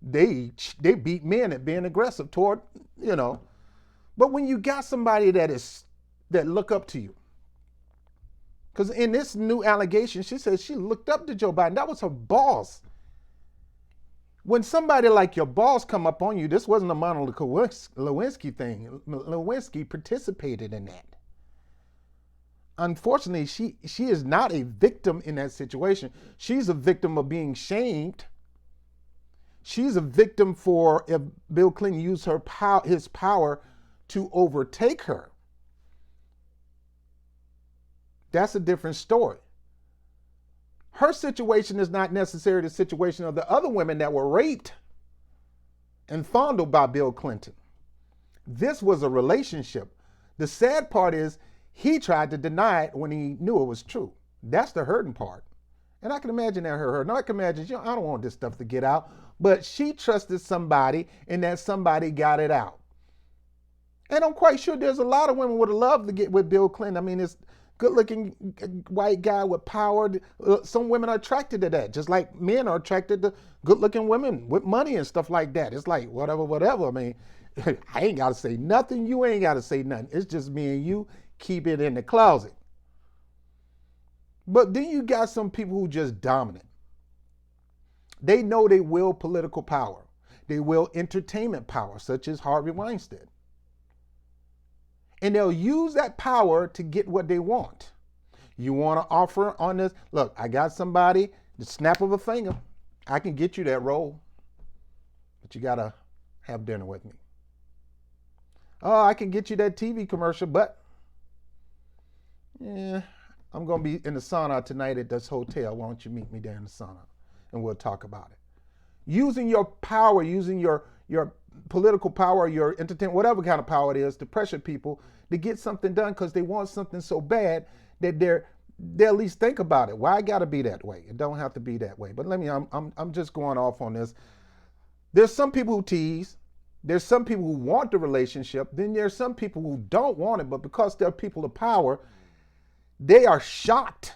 They beat men at being aggressive toward, But when you got somebody that look up to you, because in this new allegation, she says she looked up to Joe Biden. That was her boss. When somebody like your boss come up on you, this wasn't a Monica Lewinsky thing. Lewinsky participated in that. Unfortunately, she is not a victim in that situation. She's a victim of being shamed. She's a victim for if Bill Clinton used his power to overtake her. That's a different story. Her situation is not necessarily the situation of the other women that were raped and fondled by Bill Clinton. This was a relationship. The sad part is he tried to deny it when he knew it was true. That's the hurting part. And I can imagine that hurt her. And I can imagine, I don't want this stuff to get out. But she trusted somebody, and that somebody got it out. And I'm quite sure there's a lot of women would have loved to get with Bill Clinton. I mean, it's good-looking white guy with power. Some women are attracted to that, just like men are attracted to good-looking women with money and stuff like that. It's like, whatever. I mean, I ain't got to say nothing. You ain't got to say nothing. It's just me and you. Keep it in the closet. But then you got some people who just dominant. They know they will political power. They will entertainment power, such as Harvey Weinstein. And they'll use that power to get what they want. You want to offer on this? Look, I got somebody, the snap of a finger, I can get you that role. But you got to have dinner with me. Oh, I can get you that TV commercial, but yeah, I'm going to be in the sauna tonight at this hotel. Why don't you meet me there in the sauna and we'll talk about it. Using your power, using your political power, your entertainment, whatever kind of power it is, to pressure people to get something done because they want something so bad that they'll at least think about it. Why I got to be that way? It don't have to be that way. But I'm just going off on this. There's some people who tease. There's some people who want the relationship. Then there's some people who don't want it, but because they're people of power, they are shocked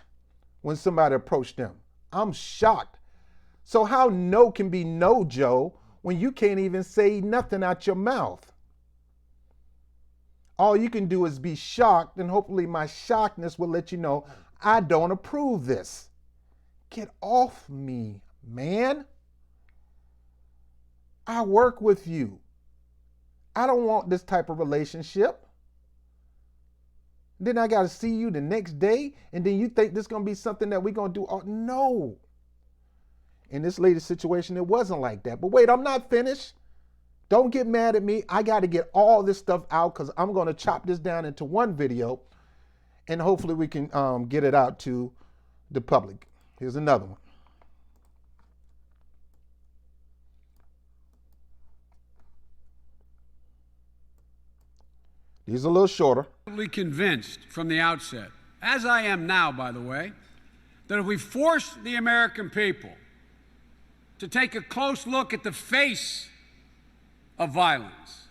when somebody approached them. I'm shocked. So how no can be no, Joe, when you can't even say nothing out your mouth? All you can do is be shocked, and hopefully my shockness will let you know I don't approve this. Get off me, man. I work with you. I don't want this type of relationship. Then I got to see you the next day, and then you think this is going to be something that we're going to do? Oh, no. In this latest situation, it wasn't like that. But wait, I'm not finished. Don't get mad at me. I got to get all this stuff out because I'm going to chop this down into one video, and hopefully we can get it out to the public. Here's another one. These are a little shorter. Convinced from the outset, as I am now, by the way, that if we force the American people to take a close look at the face of violence,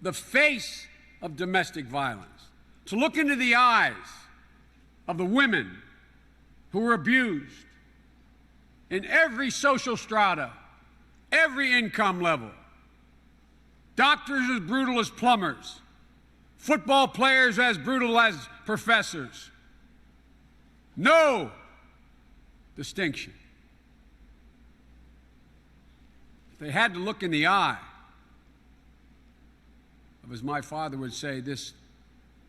the face of domestic violence, to look into the eyes of the women who were abused in every social strata, every income level, doctors as brutal as plumbers, football players as brutal as professors. No distinction. If they had to look in the eye of, as my father would say, the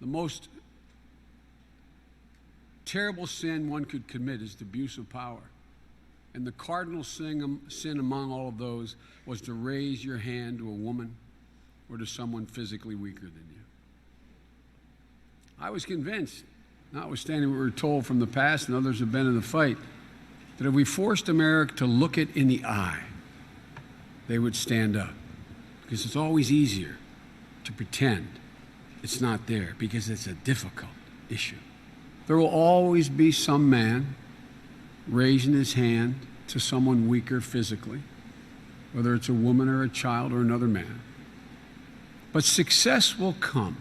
most terrible sin one could commit is the abuse of power. And the cardinal sin among all of those was to raise your hand to a woman or to someone physically weaker than you. I was convinced, notwithstanding what we were told from the past and others have been in the fight, that if we forced America to look it in the eye, they would stand up. Because it's always easier to pretend it's not there because it's a difficult issue. There will always be some man raising his hand to someone weaker physically, whether it's a woman or a child or another man. But success will come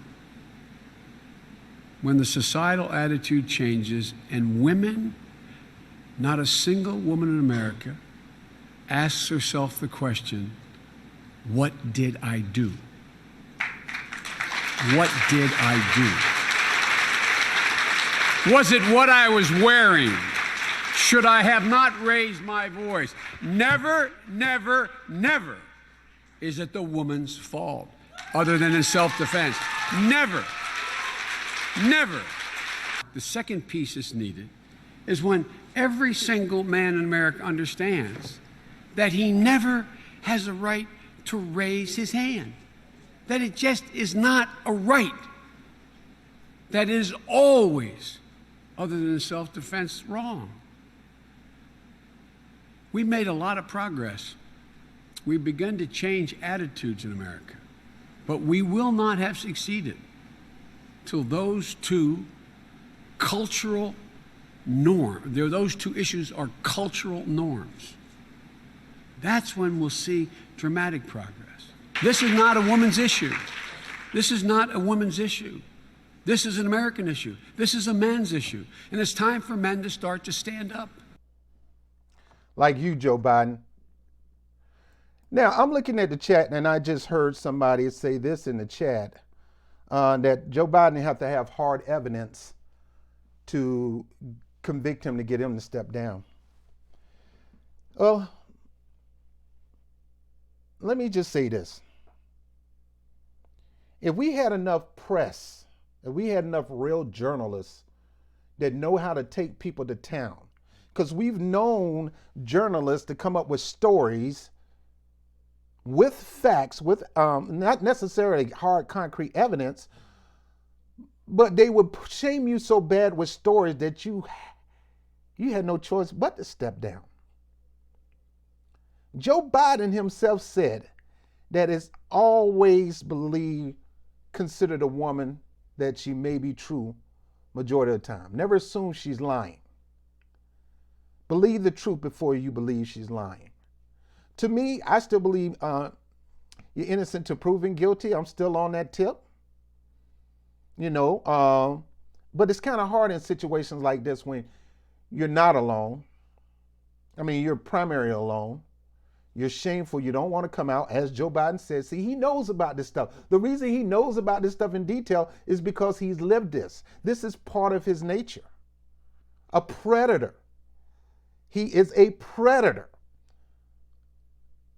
when the societal attitude changes and women, not a single woman in America, asks herself the question, what did I do? What did I do? Was it what I was wearing? Should I have not raised my voice? Never, never, never is it the woman's fault, other than in self-defense. Never. Never. The second piece that's needed is when every single man in America understands that he never has a right to raise his hand, that it just is not a right, that it is always, other than self-defense, wrong. We made a lot of progress. We've begun to change attitudes in America, but we will not have succeeded till those two cultural norms, those two issues are cultural norms. That's when we'll see dramatic progress. This is not a woman's issue. This is not a woman's issue. This is an American issue. This is a man's issue. And it's time for men to start to stand up. Like you, Joe Biden. Now, I'm looking at the chat, and I just heard somebody say this in the chat, that Joe Biden have to have hard evidence to convict him to get him to step down. Well, let me just say this. If we had enough press, if we had enough real journalists that know how to take people to town, because we've known journalists to come up with stories with facts, with not necessarily hard, concrete evidence, but they would shame you so bad with stories that you had no choice but to step down. Joe Biden himself said that it's always considered a woman that she may be true majority of the time. Never assume she's lying. Believe the truth before you believe she's lying. To me, I still believe you're innocent to proven guilty. I'm still on that tip. But it's kind of hard in situations like this when you're not alone. I mean, you're primarily alone. You're shameful. You don't want to come out. As Joe Biden said, see, he knows about this stuff. The reason he knows about this stuff in detail is because he's lived this. This is part of his nature. A predator. He is a predator.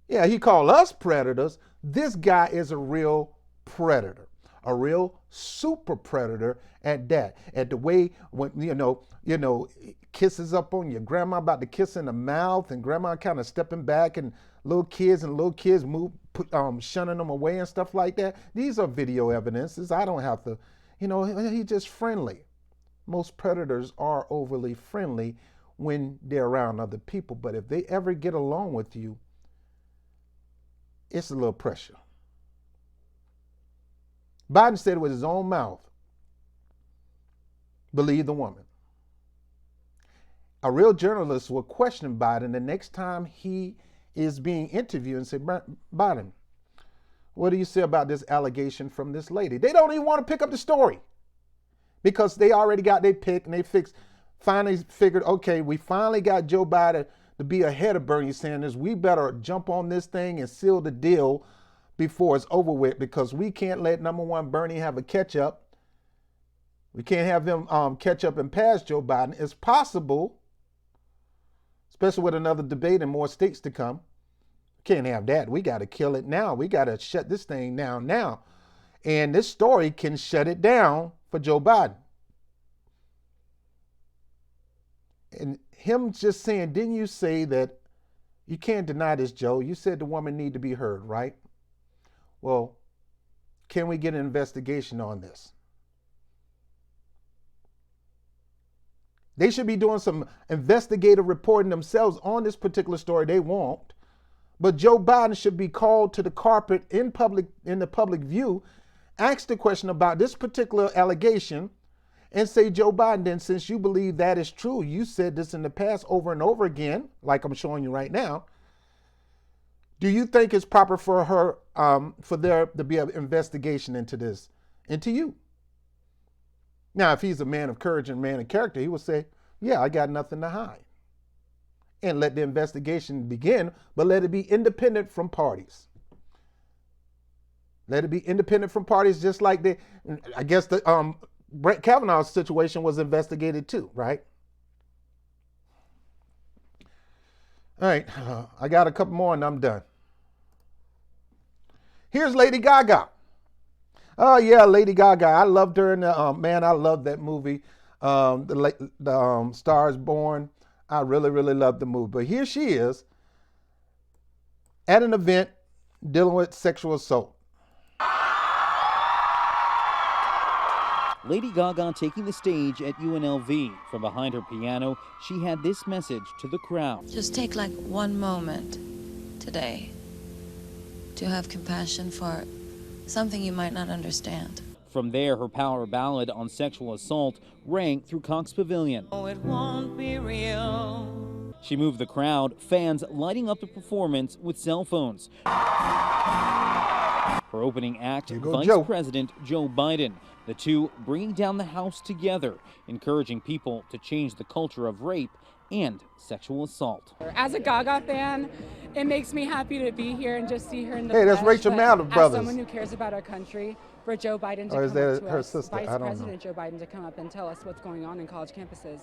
Yeah, he called us predators. This guy is a real predator. A real super predator at that. At the way when kisses up on your grandma, about to kiss in the mouth, and grandma kind of stepping back, and little kids move, shunning them away and stuff like that. These are video evidences. I don't have to, he's just friendly. Most predators are overly friendly when they're around other people, but if they ever get along with you, it's a little pressure. Biden said it with his own mouth, believe the woman. A real journalist will question Biden the next time he is being interviewed and say, Biden, what do you say about this allegation from this lady? They don't even want to pick up the story because they already got their pick and they finally figured, okay, we finally got Joe Biden to be ahead of Bernie Sanders. We better jump on this thing and seal the deal before it's over with, because we can't let number one Bernie have a catch up. We can't have them catch up and pass Joe Biden. It's possible, especially with another debate and more states to come. Can't have that. We got to kill it now. We got to shut this thing down now. And this story can shut it down for Joe Biden. And him just saying, didn't you say that you can't deny this, Joe? You said the woman need to be heard, right? Well, can we get an investigation on this? They should be doing some investigative reporting themselves on this particular story. They won't. But Joe Biden should be called to the carpet in the public view, ask the question about this particular allegation, and say, Joe Biden, then since you believe that is true, you said this in the past over and over again, like I'm showing you right now, do you think it's proper for her, for there to be an investigation into this, into you? Now, if he's a man of courage and man of character, he will say, yeah, I got nothing to hide. And let the investigation begin, but let it be independent from parties. Let it be independent from parties, just like I guess the Brett Kavanaugh's situation was investigated too, right? All right, I got a couple more and I'm done. Here's Lady Gaga. Oh yeah, Lady Gaga. I loved her in the I love that movie, the Star is Born. I really, really loved the movie. But here she is at an event dealing with sexual assault. Lady Gaga taking the stage at UNLV. From behind her piano, she had this message to the crowd. Just take like one moment today to have compassion for something you might not understand. From there, her power ballad on sexual assault rang through Cox Pavilion. Oh, it won't be real. She moved the crowd, fans lighting up the performance with cell phones. Her opening act, Vice President Joe Biden. The two bringing down the House together, encouraging people to change the culture of rape and sexual assault. As a Gaga fan, it makes me happy to be here and just see her in the Hey, that's flesh, Rachel but Maddow brothers. As someone who cares about our country, for Joe Biden to Or is come that up to her us, sister? Vice I don't President Joe Biden to come up and tell us what's going on in college campuses,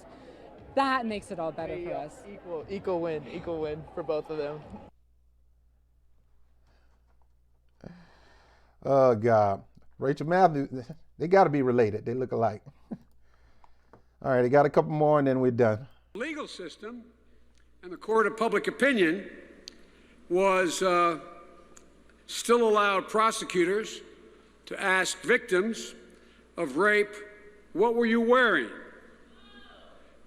that makes it all better for us. Equal win for both of them. Oh God, Rachel Maddow, they got to be related. They look alike. All right, I got a couple more and then we're done. The legal system and the court of public opinion was still allowed prosecutors to ask victims of rape, what were you wearing?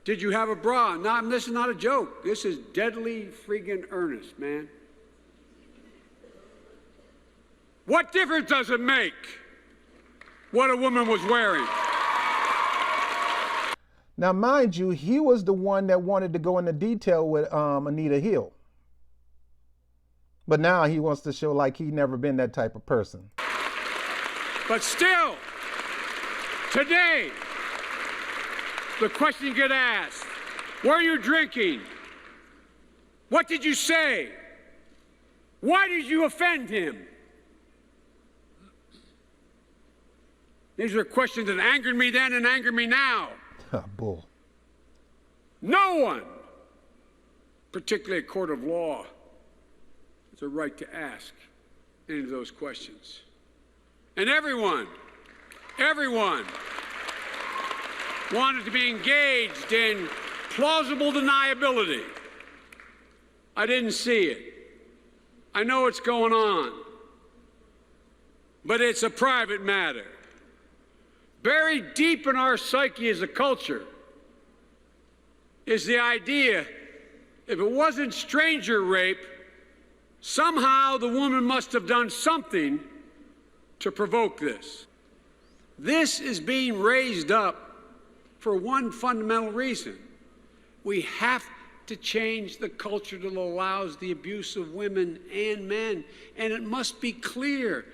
Did you have a bra? This is not a joke. This is deadly freaking earnest, man. What difference does it make what a woman was wearing? Now, mind you, he was the one that wanted to go into detail with Anita Hill. But now he wants to show like he never been that type of person. But still, today, the question get asked, were you drinking? What did you say? Why did you offend him? These are questions that angered me then and anger me now. Bull. No one, particularly a court of law, has a right to ask any of those questions. And everyone wanted to be engaged in plausible deniability. I didn't see it. I know what's going on, but it's a private matter. Buried deep in our psyche as a culture is the idea, if it wasn't stranger rape, somehow the woman must have done something to provoke this. This is being raised up for one fundamental reason. We have to change the culture that allows the abuse of women and men. And it must be clear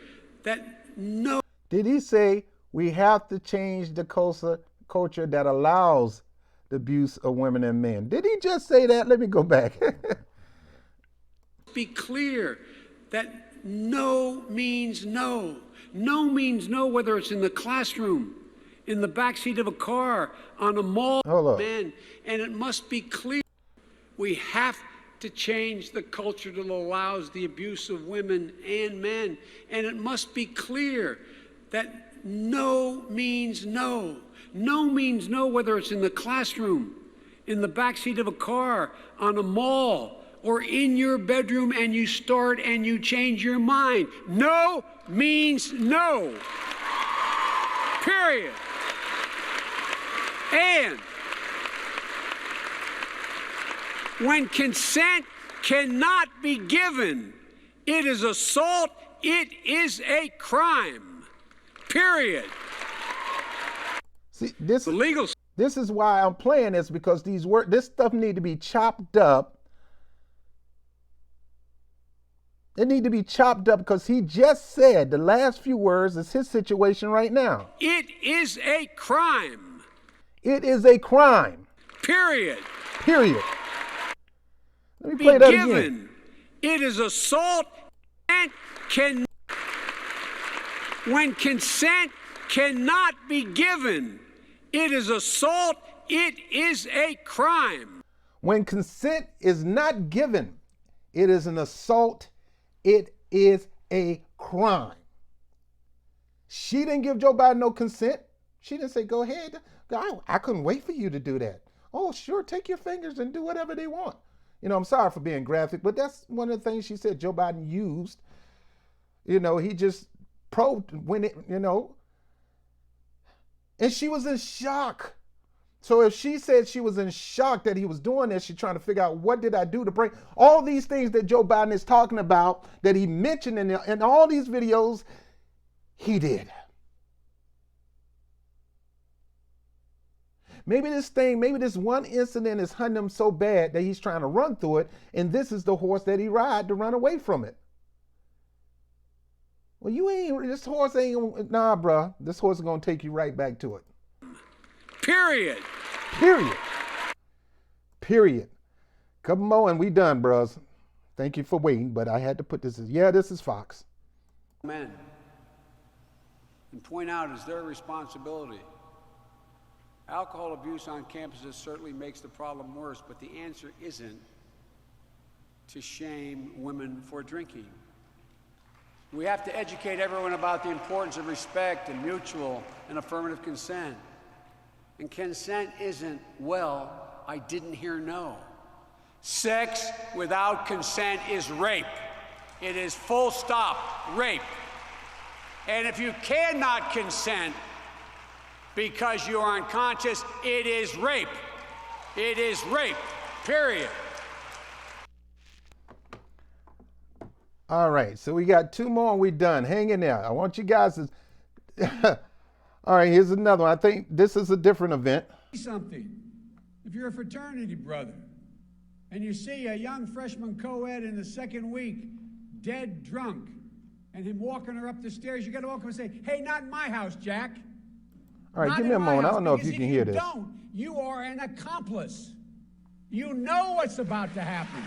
that no... Did he say we have to change the culture that allows the abuse of women and men? Did he just say that? Let me go back. Be clear that no means no. No means no, whether it's in the classroom, in the backseat of a car, on a mall, man. And it must be clear we have to change the culture that allows the abuse of women and men. And it must be clear that no means no. No means no, whether it's in the classroom, in the backseat of a car, on a mall, or in your bedroom, and you start and you change your mind. No means no. Period. And when consent cannot be given, it is assault, it is a crime. Period. See, this is why I'm playing this, because this stuff need to be chopped up. It need to be chopped up because he just said the last few words is his situation right now. It is a crime. It is a crime. Period. Period. Let me play that again. It is assault and when consent cannot be given, it is assault, it is a crime. When consent is not given, it is an assault, it is a crime. She didn't give Joe Biden no consent. She didn't say, go ahead. I couldn't wait for you to do that. Oh, sure, take your fingers and do whatever they want. You know, I'm sorry for being graphic, but that's one of the things she said Joe Biden used. You know, he just probed when it, you know, and she was in shock. So if she said she was in shock that he was doing this, she's trying to figure out, what did I do to bring all these things that Joe Biden is talking about, that he mentioned in all these videos, he did. Maybe this one incident is hunting him so bad that he's trying to run through it, and this is the horse that he ride to run away from it. Well, this horse ain't, nah, bruh. This horse is gonna take you right back to it. Period. Period. Period. Couple more and we done, bros. Thank you for waiting, but I had to put this this is Fox. Men. And point out it's their responsibility. Alcohol abuse on campuses certainly makes the problem worse, but the answer isn't to shame women for drinking. We have to educate everyone about the importance of respect and mutual and affirmative consent. And consent isn't, well, I didn't hear no. Sex without consent is rape. It is full stop rape. And if you cannot consent because you are unconscious, it is rape. It is rape, period. All right, so we got 2 more and we're done. Hang in there. I want you guys to... All right, here's another one. I think this is a different event. Something. If you're a fraternity brother and you see a young freshman co-ed in the 2nd week dead drunk and him walking her up the stairs, you got to walk up and say, hey, not in my house, Jack. All right, give me a moment. I don't know if you can hear this. Don't, you are an accomplice. You know what's about to happen.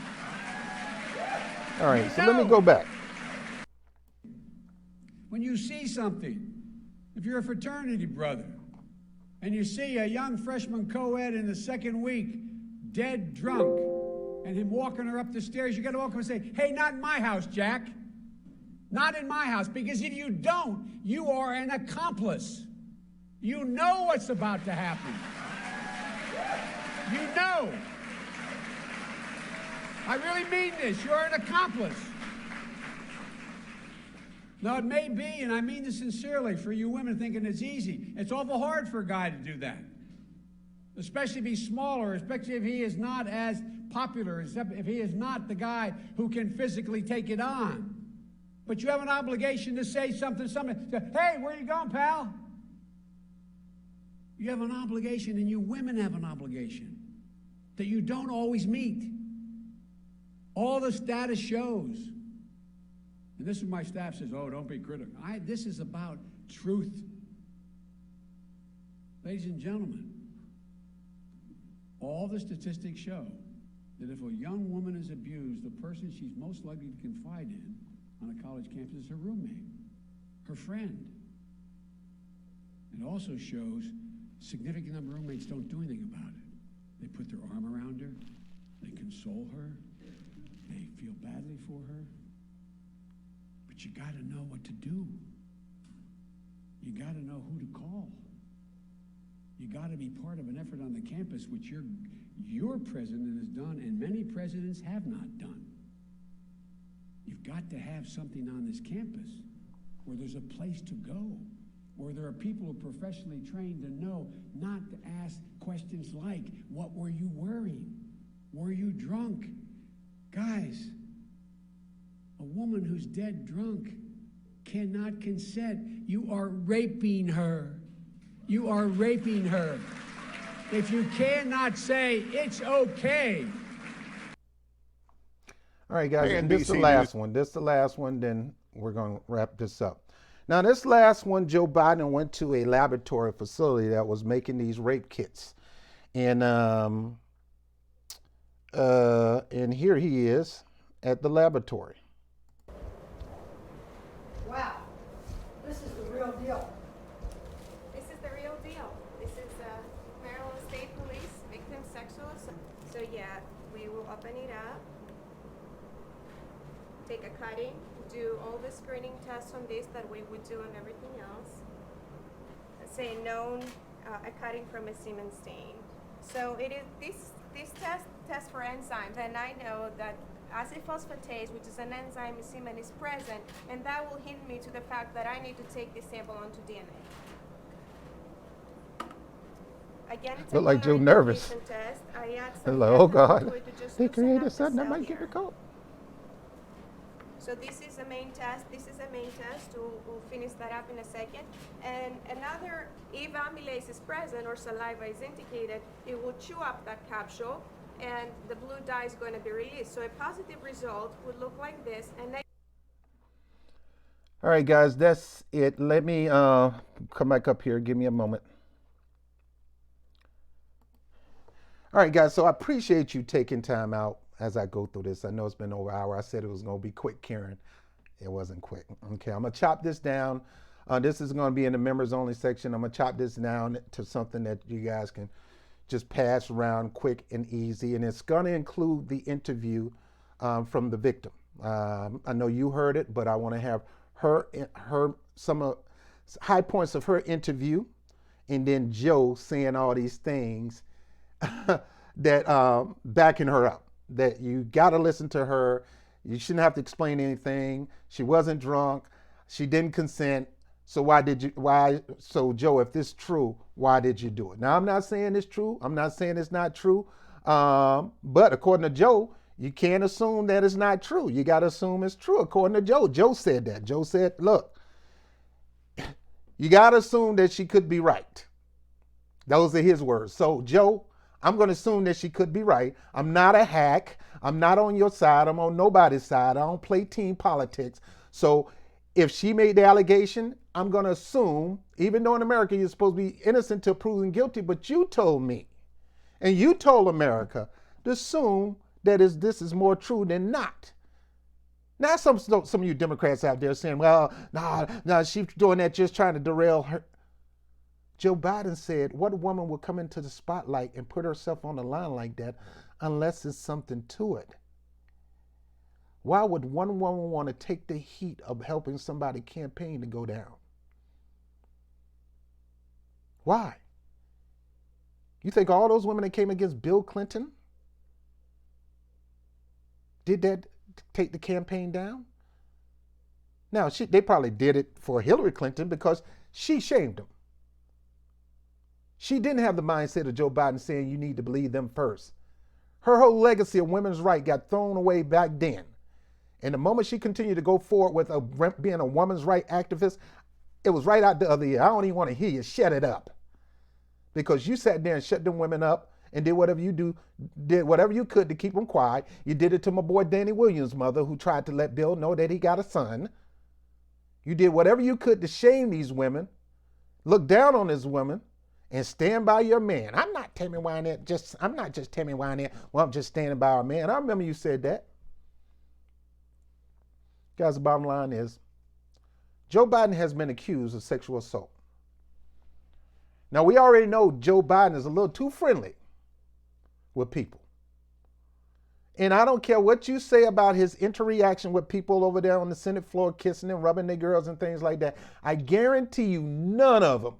All right, so let me go back. When you see something, if you're a fraternity brother and you see a young freshman co-ed in the 2nd week dead drunk and him walking her up the stairs, you got to walk up and say, hey, not in my house, Jack. Not in my house, because if you don't, you are an accomplice. You know what's about to happen. You know. I really mean this. You're an accomplice. Now, it may be, and I mean this sincerely, for you women thinking it's easy. It's awful hard for a guy to do that, especially if he's smaller, especially if he is not as popular, if he is not the guy who can physically take it on. But you have an obligation to say something, hey, where you going, pal? You have an obligation, and you women have an obligation that you don't always meet. All the status shows. And this is my staff says, oh, don't be critical. This is about truth. Ladies and gentlemen, all the statistics show that if a young woman is abused, the person she's most likely to confide in on a college campus is her roommate, her friend. It also shows significant number of roommates don't do anything about it. They put their arm around her, they console her, they feel badly for her. But you got to know what to do. You got to know who to call. You got to be part of an effort on the campus, which your president has done and many presidents have not done. You've got to have something on this campus where there's a place to go, where there are people who are professionally trained to know not to ask questions like, what were you wearing? Were you drunk? Guys, a woman who's dead drunk cannot consent. You are raping her. You are raping her. If you cannot say, it's okay. All right, guys, and this is the last one. This is the last one, then we're going to wrap this up. Now, this last one, Joe Biden went to a laboratory facility that was making these rape kits. And here he is at the laboratory. Wow, this is the real deal. This is the real deal. This is Maryland State Police victim sexual assault. So yeah, we will open it up, take a cutting, do all the screening tests on this that we would do on everything else. Say known a cutting from a semen stain. So it is this test for enzymes, and I know that acid phosphatase, which is an enzyme in semen, is present, and that will hint me to the fact that I need to take this sample onto DNA. Again, it's look like Joe nervous. Test. I add It's some like, oh God, they created something that might get the coat. So this is the main test. This is the main test. We'll finish that up in a second. And another, if amylase is present or saliva is indicated, it will chew up that capsule, and the blue dye is going to be released. So a positive result would look like this. And all right, guys, that's it. Let me come back up here. Give me a moment. All right, guys, so I appreciate you taking time out as I go through this. I know it's been over an hour. I said it was going to be quick, Karen. It wasn't quick. Okay, I'm going to chop this down. This is going to be in the members only section. I'm going to chop this down to something that you guys can just pass around quick and easy. And it's going to include the interview from the victim. I know you heard it, but I want to have some high points of her interview, and then Joe saying all these things that backing her up. That you got to listen to her. You shouldn't have to explain anything. She wasn't drunk. She didn't consent. So so Joe, if this is true, why did you do it? Now, I'm not saying it's true. I'm not saying it's not true. But according to Joe, you can't assume that it's not true. You got to assume it's true. According to Joe, Joe said that. Joe said, look, you got to assume that she could be right. Those are his words. So Joe, I'm going to assume that she could be right. I'm not a hack. I'm not on your side. I'm on nobody's side. I don't play team politics. So if she made the allegation, I'm going to assume, even though in America you're supposed to be innocent till proven guilty, but you told me, and you told America to assume that this is more true than not. Now some of you Democrats out there saying, well, no, she's doing that just trying to derail her. Joe Biden said, what woman will come into the spotlight and put herself on the line like that unless there's something to it? Why would one woman want to take the heat of helping somebody campaign to go down? Why? You think all those women that came against Bill Clinton did that to take the campaign down? Now, they probably did it for Hillary Clinton because she shamed them. She didn't have the mindset of Joe Biden saying you need to believe them first. Her whole legacy of women's rights got thrown away back then. And the moment she continued to go forward with being a woman's rights activist, it was right out the other ear. I don't even want to hear you. Shut it up. Because you sat there and shut them women up and did whatever you could to keep them quiet. You did it to my boy Danny Williams' mother, who tried to let Bill know that he got a son. You did whatever you could to shame these women, look down on these women, and stand by your man. I'm not Tammy Wynette. I'm not just Tammy Wynette. Well, I'm just standing by our man. I remember you said that. Guys, the bottom line is, Joe Biden has been accused of sexual assault. Now, we already know Joe Biden is a little too friendly with people. And I don't care what you say about his interaction with people over there on the Senate floor, kissing and rubbing their girls and things like that. I guarantee you none of them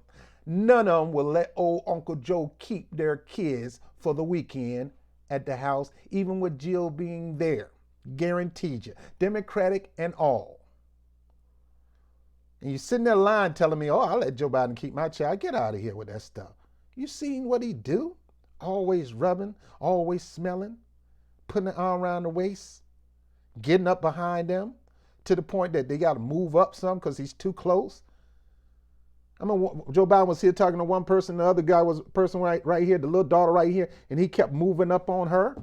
will let old Uncle Joe keep their kids for the weekend at the house, even with Jill being there. Guaranteed you. Democratic and all. And you're sitting there lying telling me, oh, I'll let Joe Biden keep my child. Get out of here with that stuff. You seen what he do? Always rubbing, always smelling, putting an arm around the waist, getting up behind them to the point that they got to move up some because he's too close. I mean, Joe Biden was here talking to one person, the other guy was a person right here, the little daughter right here, and he kept moving up on her.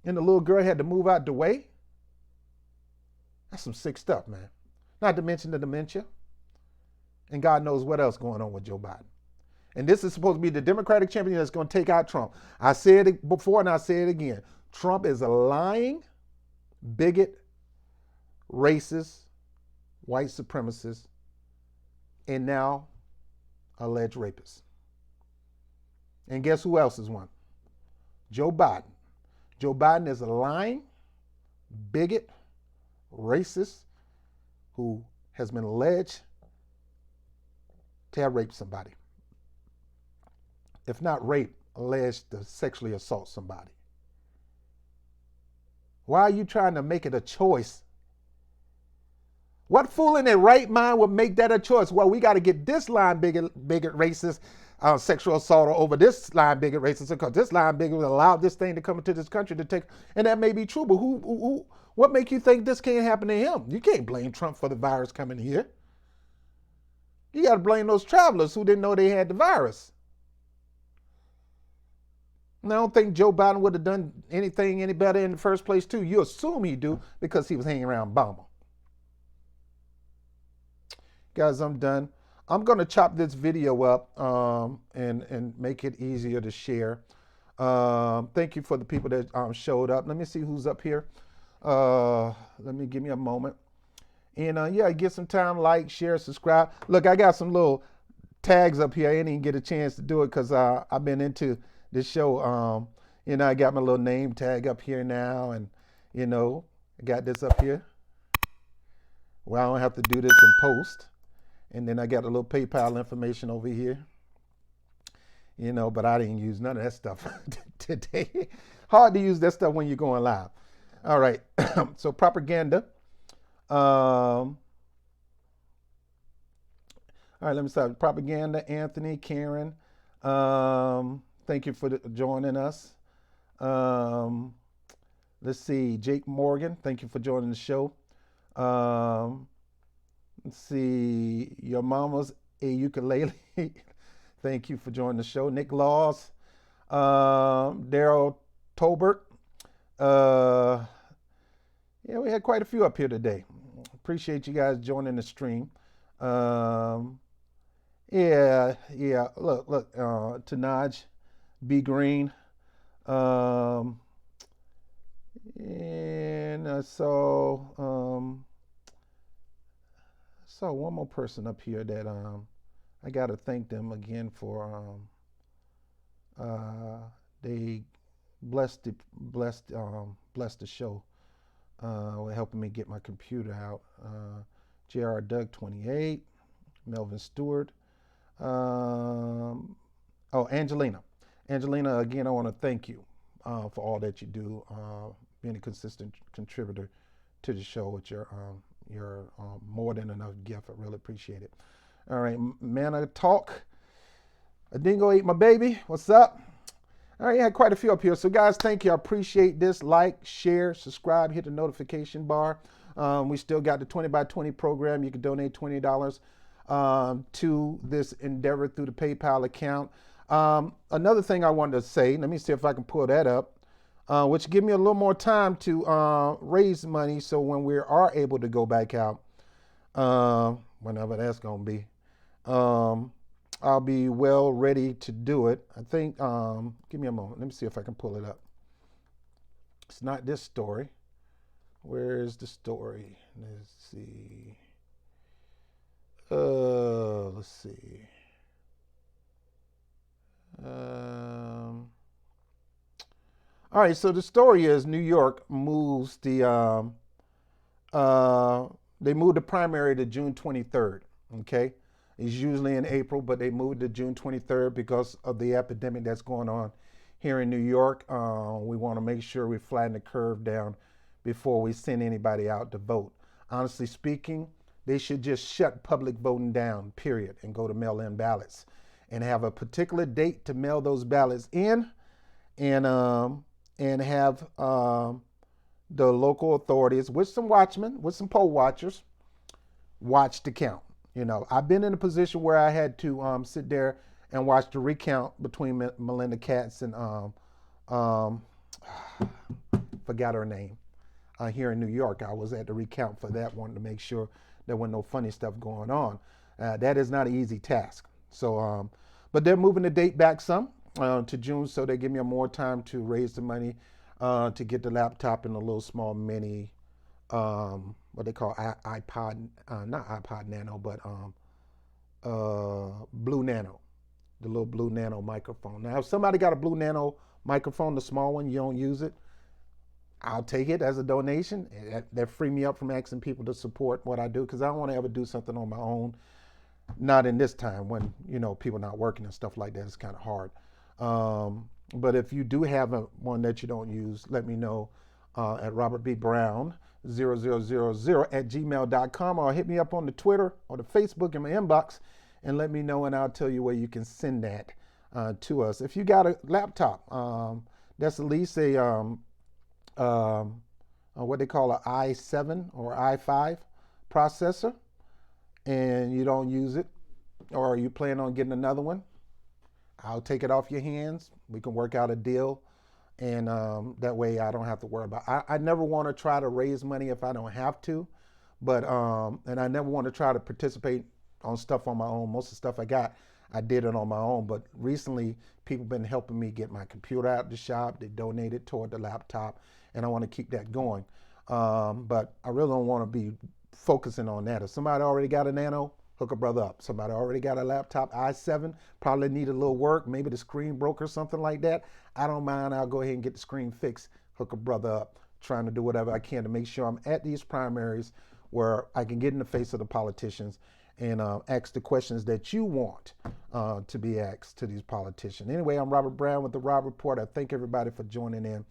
And the little girl had to move out the way. That's some sick stuff, man. Not to mention the dementia. And God knows what else going on with Joe Biden. And this is supposed to be the Democratic champion that's going to take out Trump. I said it before and I say it again. Trump is a lying, bigot, racist, white supremacist, and now alleged rapist. And guess who else is one? Joe Biden. Joe Biden is a lying, bigot, racist, who has been alleged to have raped somebody. If not rape, alleged to sexually assault somebody. Why are you trying to make it a choice? What fool in their right mind would make that a choice? Well, we got to get this line bigot racist sexual assault over this line bigot racist because this line bigot will allow this thing to come into this country to take. And that may be true, but what make you think this can't happen to him? You can't blame Trump for the virus coming here. You got to blame those travelers who didn't know they had the virus. And I don't think Joe Biden would have done anything any better in the first place, too. You assume he'd do because he was hanging around Obama. Guys, I'm done. I'm going to chop this video up and make it easier to share. Thank you for the people that showed up. Let me see who's up here. Give me a moment. And yeah, get some time, like, share, subscribe. Look, I got some little tags up here. I didn't even get a chance to do it because I've been into this show. I got my little name tag up here now. And, I got this up here. Well, I don't have to do this in post. And then I got a little PayPal information over here. But I didn't use none of that stuff today. Hard to use that stuff when you're going live. All right. So propaganda. All right, let me start. Propaganda, Anthony, Karen. Thank you for joining us. Let's see, Jake Morgan, thank you for joining the show. Let's see, your mama's a ukulele. Thank you for joining the show. Nick Laws, Daryl Tolbert. Yeah, we had quite a few up here today. Appreciate you guys joining the stream. Yeah. Look, Tanaj, B Green. And I saw one more person up here that I got to thank them again for they blessed the show with helping me get my computer out. JR Doug 28, Melvin Stewart. Angelina, again, I want to thank you for all that you do, being a consistent contributor to the show with your more than enough gift. I really appreciate it. All right, Manna Talk. A dingo ate my baby. What's up? All right, had quite a few up here. So guys, thank you. I appreciate this. Like, share, subscribe, hit the notification bar. We still got the 20 by 20 program. You can donate $20 to this endeavor through the PayPal account. Another thing I wanted to say, let me see if I can pull that up, which give me a little more time to raise money, so when we are able to go back out, whenever that's going to be, I'll be well ready to do it. I think, give me a moment. Let me see if I can pull it up. It's not this story. Where's the story? Let's see. Let's see. All right, so the story is New York moves they moved the primary to June 23rd, okay? It's usually in April, but they moved to June 23rd because of the epidemic that's going on here in New York. We want to make sure we flatten the curve down before we send anybody out to vote. Honestly speaking, they should just shut public voting down, period, and go to mail-in ballots and have a particular date to mail those ballots in, and have the local authorities with some watchmen, with some poll watchers, watch the count. You know, I've been in a position where I had to sit there and watch the recount between Melinda Katz and forgot her name. Here in New York, I was at the recount for that one to make sure there wasn't no funny stuff going on. That is not an easy task. So, but they're moving the date back some to June, so they give me more time to raise the money to get the laptop and a little small mini, what they call iPod, not iPod Nano, but Blue Nano, the little Blue Nano microphone. Now, if somebody got a Blue Nano microphone, the small one, you don't use it, I'll take it as a donation. That free me up from asking people to support what I do, because I don't want to ever do something on my own. Not in this time when, you know, people not working and stuff like that. It's kind of hard. But if you do have one that you don't use, let me know at robertbbrown0000@gmail.com, or hit me up on the Twitter or the Facebook in my inbox and let me know, and I'll tell you where you can send that to us. If you got a laptop that's at least a what they call an i7 or i5 processor, and you don't use it, or you plan on getting another one, I'll take it off your hands. We can work out a deal, and that way I don't have to worry about it. I never want to try to raise money if I don't have to, but and I never want to try to participate on stuff on my own. Most of the stuff I got, I did it on my own, but recently people been helping me get my computer out of the shop. They donated toward the laptop, and I want to keep that going. But I really don't want to be focusing on that. If somebody already got a Nano, hook a brother up. Somebody already got a laptop, i7, probably need a little work, maybe the screen broke or something like that. I don't mind, I'll go ahead and get the screen fixed, hook a brother up, trying to do whatever I can to make sure I'm at these primaries where I can get in the face of the politicians and ask the questions that you want to be asked to these politicians. Anyway, I'm Robert Brown with the Rob Report. I thank everybody for joining in.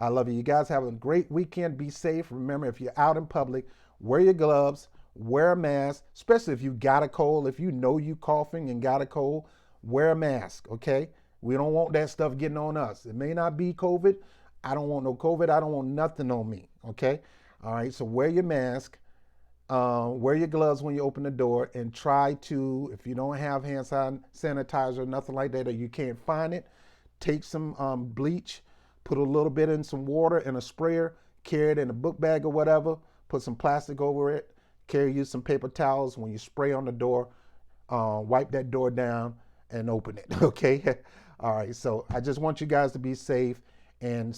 I love you. You guys have a great weekend. Be safe. Remember, if you're out in public, wear your gloves, wear a mask, especially if you got a cold. If you know you coughing and got a cold, wear a mask, okay? We don't want that stuff getting on us. It may not be COVID. I don't want no COVID. I don't want nothing on me, okay? All right, so wear your mask. Wear your gloves when you open the door, and try to, if you don't have hand sanitizer or nothing like that, or you can't find it, take some bleach, put a little bit in some water in a sprayer, carry it in a book bag or whatever, put some plastic over it, carry you some paper towels. When you spray on the door, wipe that door down and open it, okay? All right, so I just want you guys to be safe and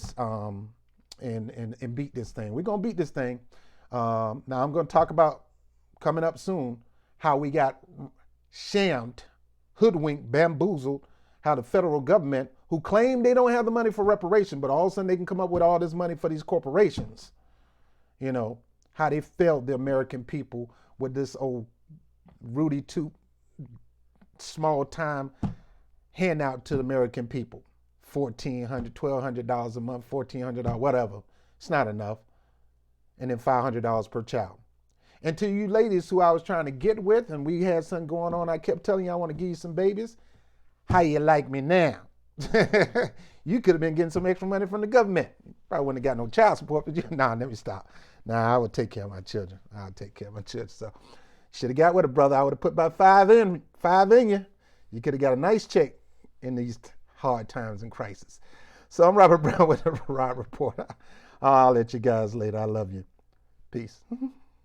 beat this thing. We're gonna beat this thing. Now I'm going to talk about, coming up soon, how we got shammed, hoodwinked, bamboozled, how the federal government, who claim they don't have the money for reparation, but all of a sudden they can come up with all this money for these corporations. You know, how they failed the American people with this old Rudy Toot small time handout to the American people. $1,400, $1,200 a month, $1,400, whatever. It's not enough. And then $500 per child. And to you ladies who I was trying to get with, and we had something going on, I kept telling you I want to give you some babies. How you like me now? You could have been getting some extra money from the government. You probably wouldn't have got no child support, but nah, let me stop. Nah, I would take care of my children. I'll take care of my children. So should have got with a brother. I would have put about five in you. You could have got a nice check in these hard times and crisis. So I'm Robert Brown with the Rod Report. I'll let you guys later. I love you. Peace.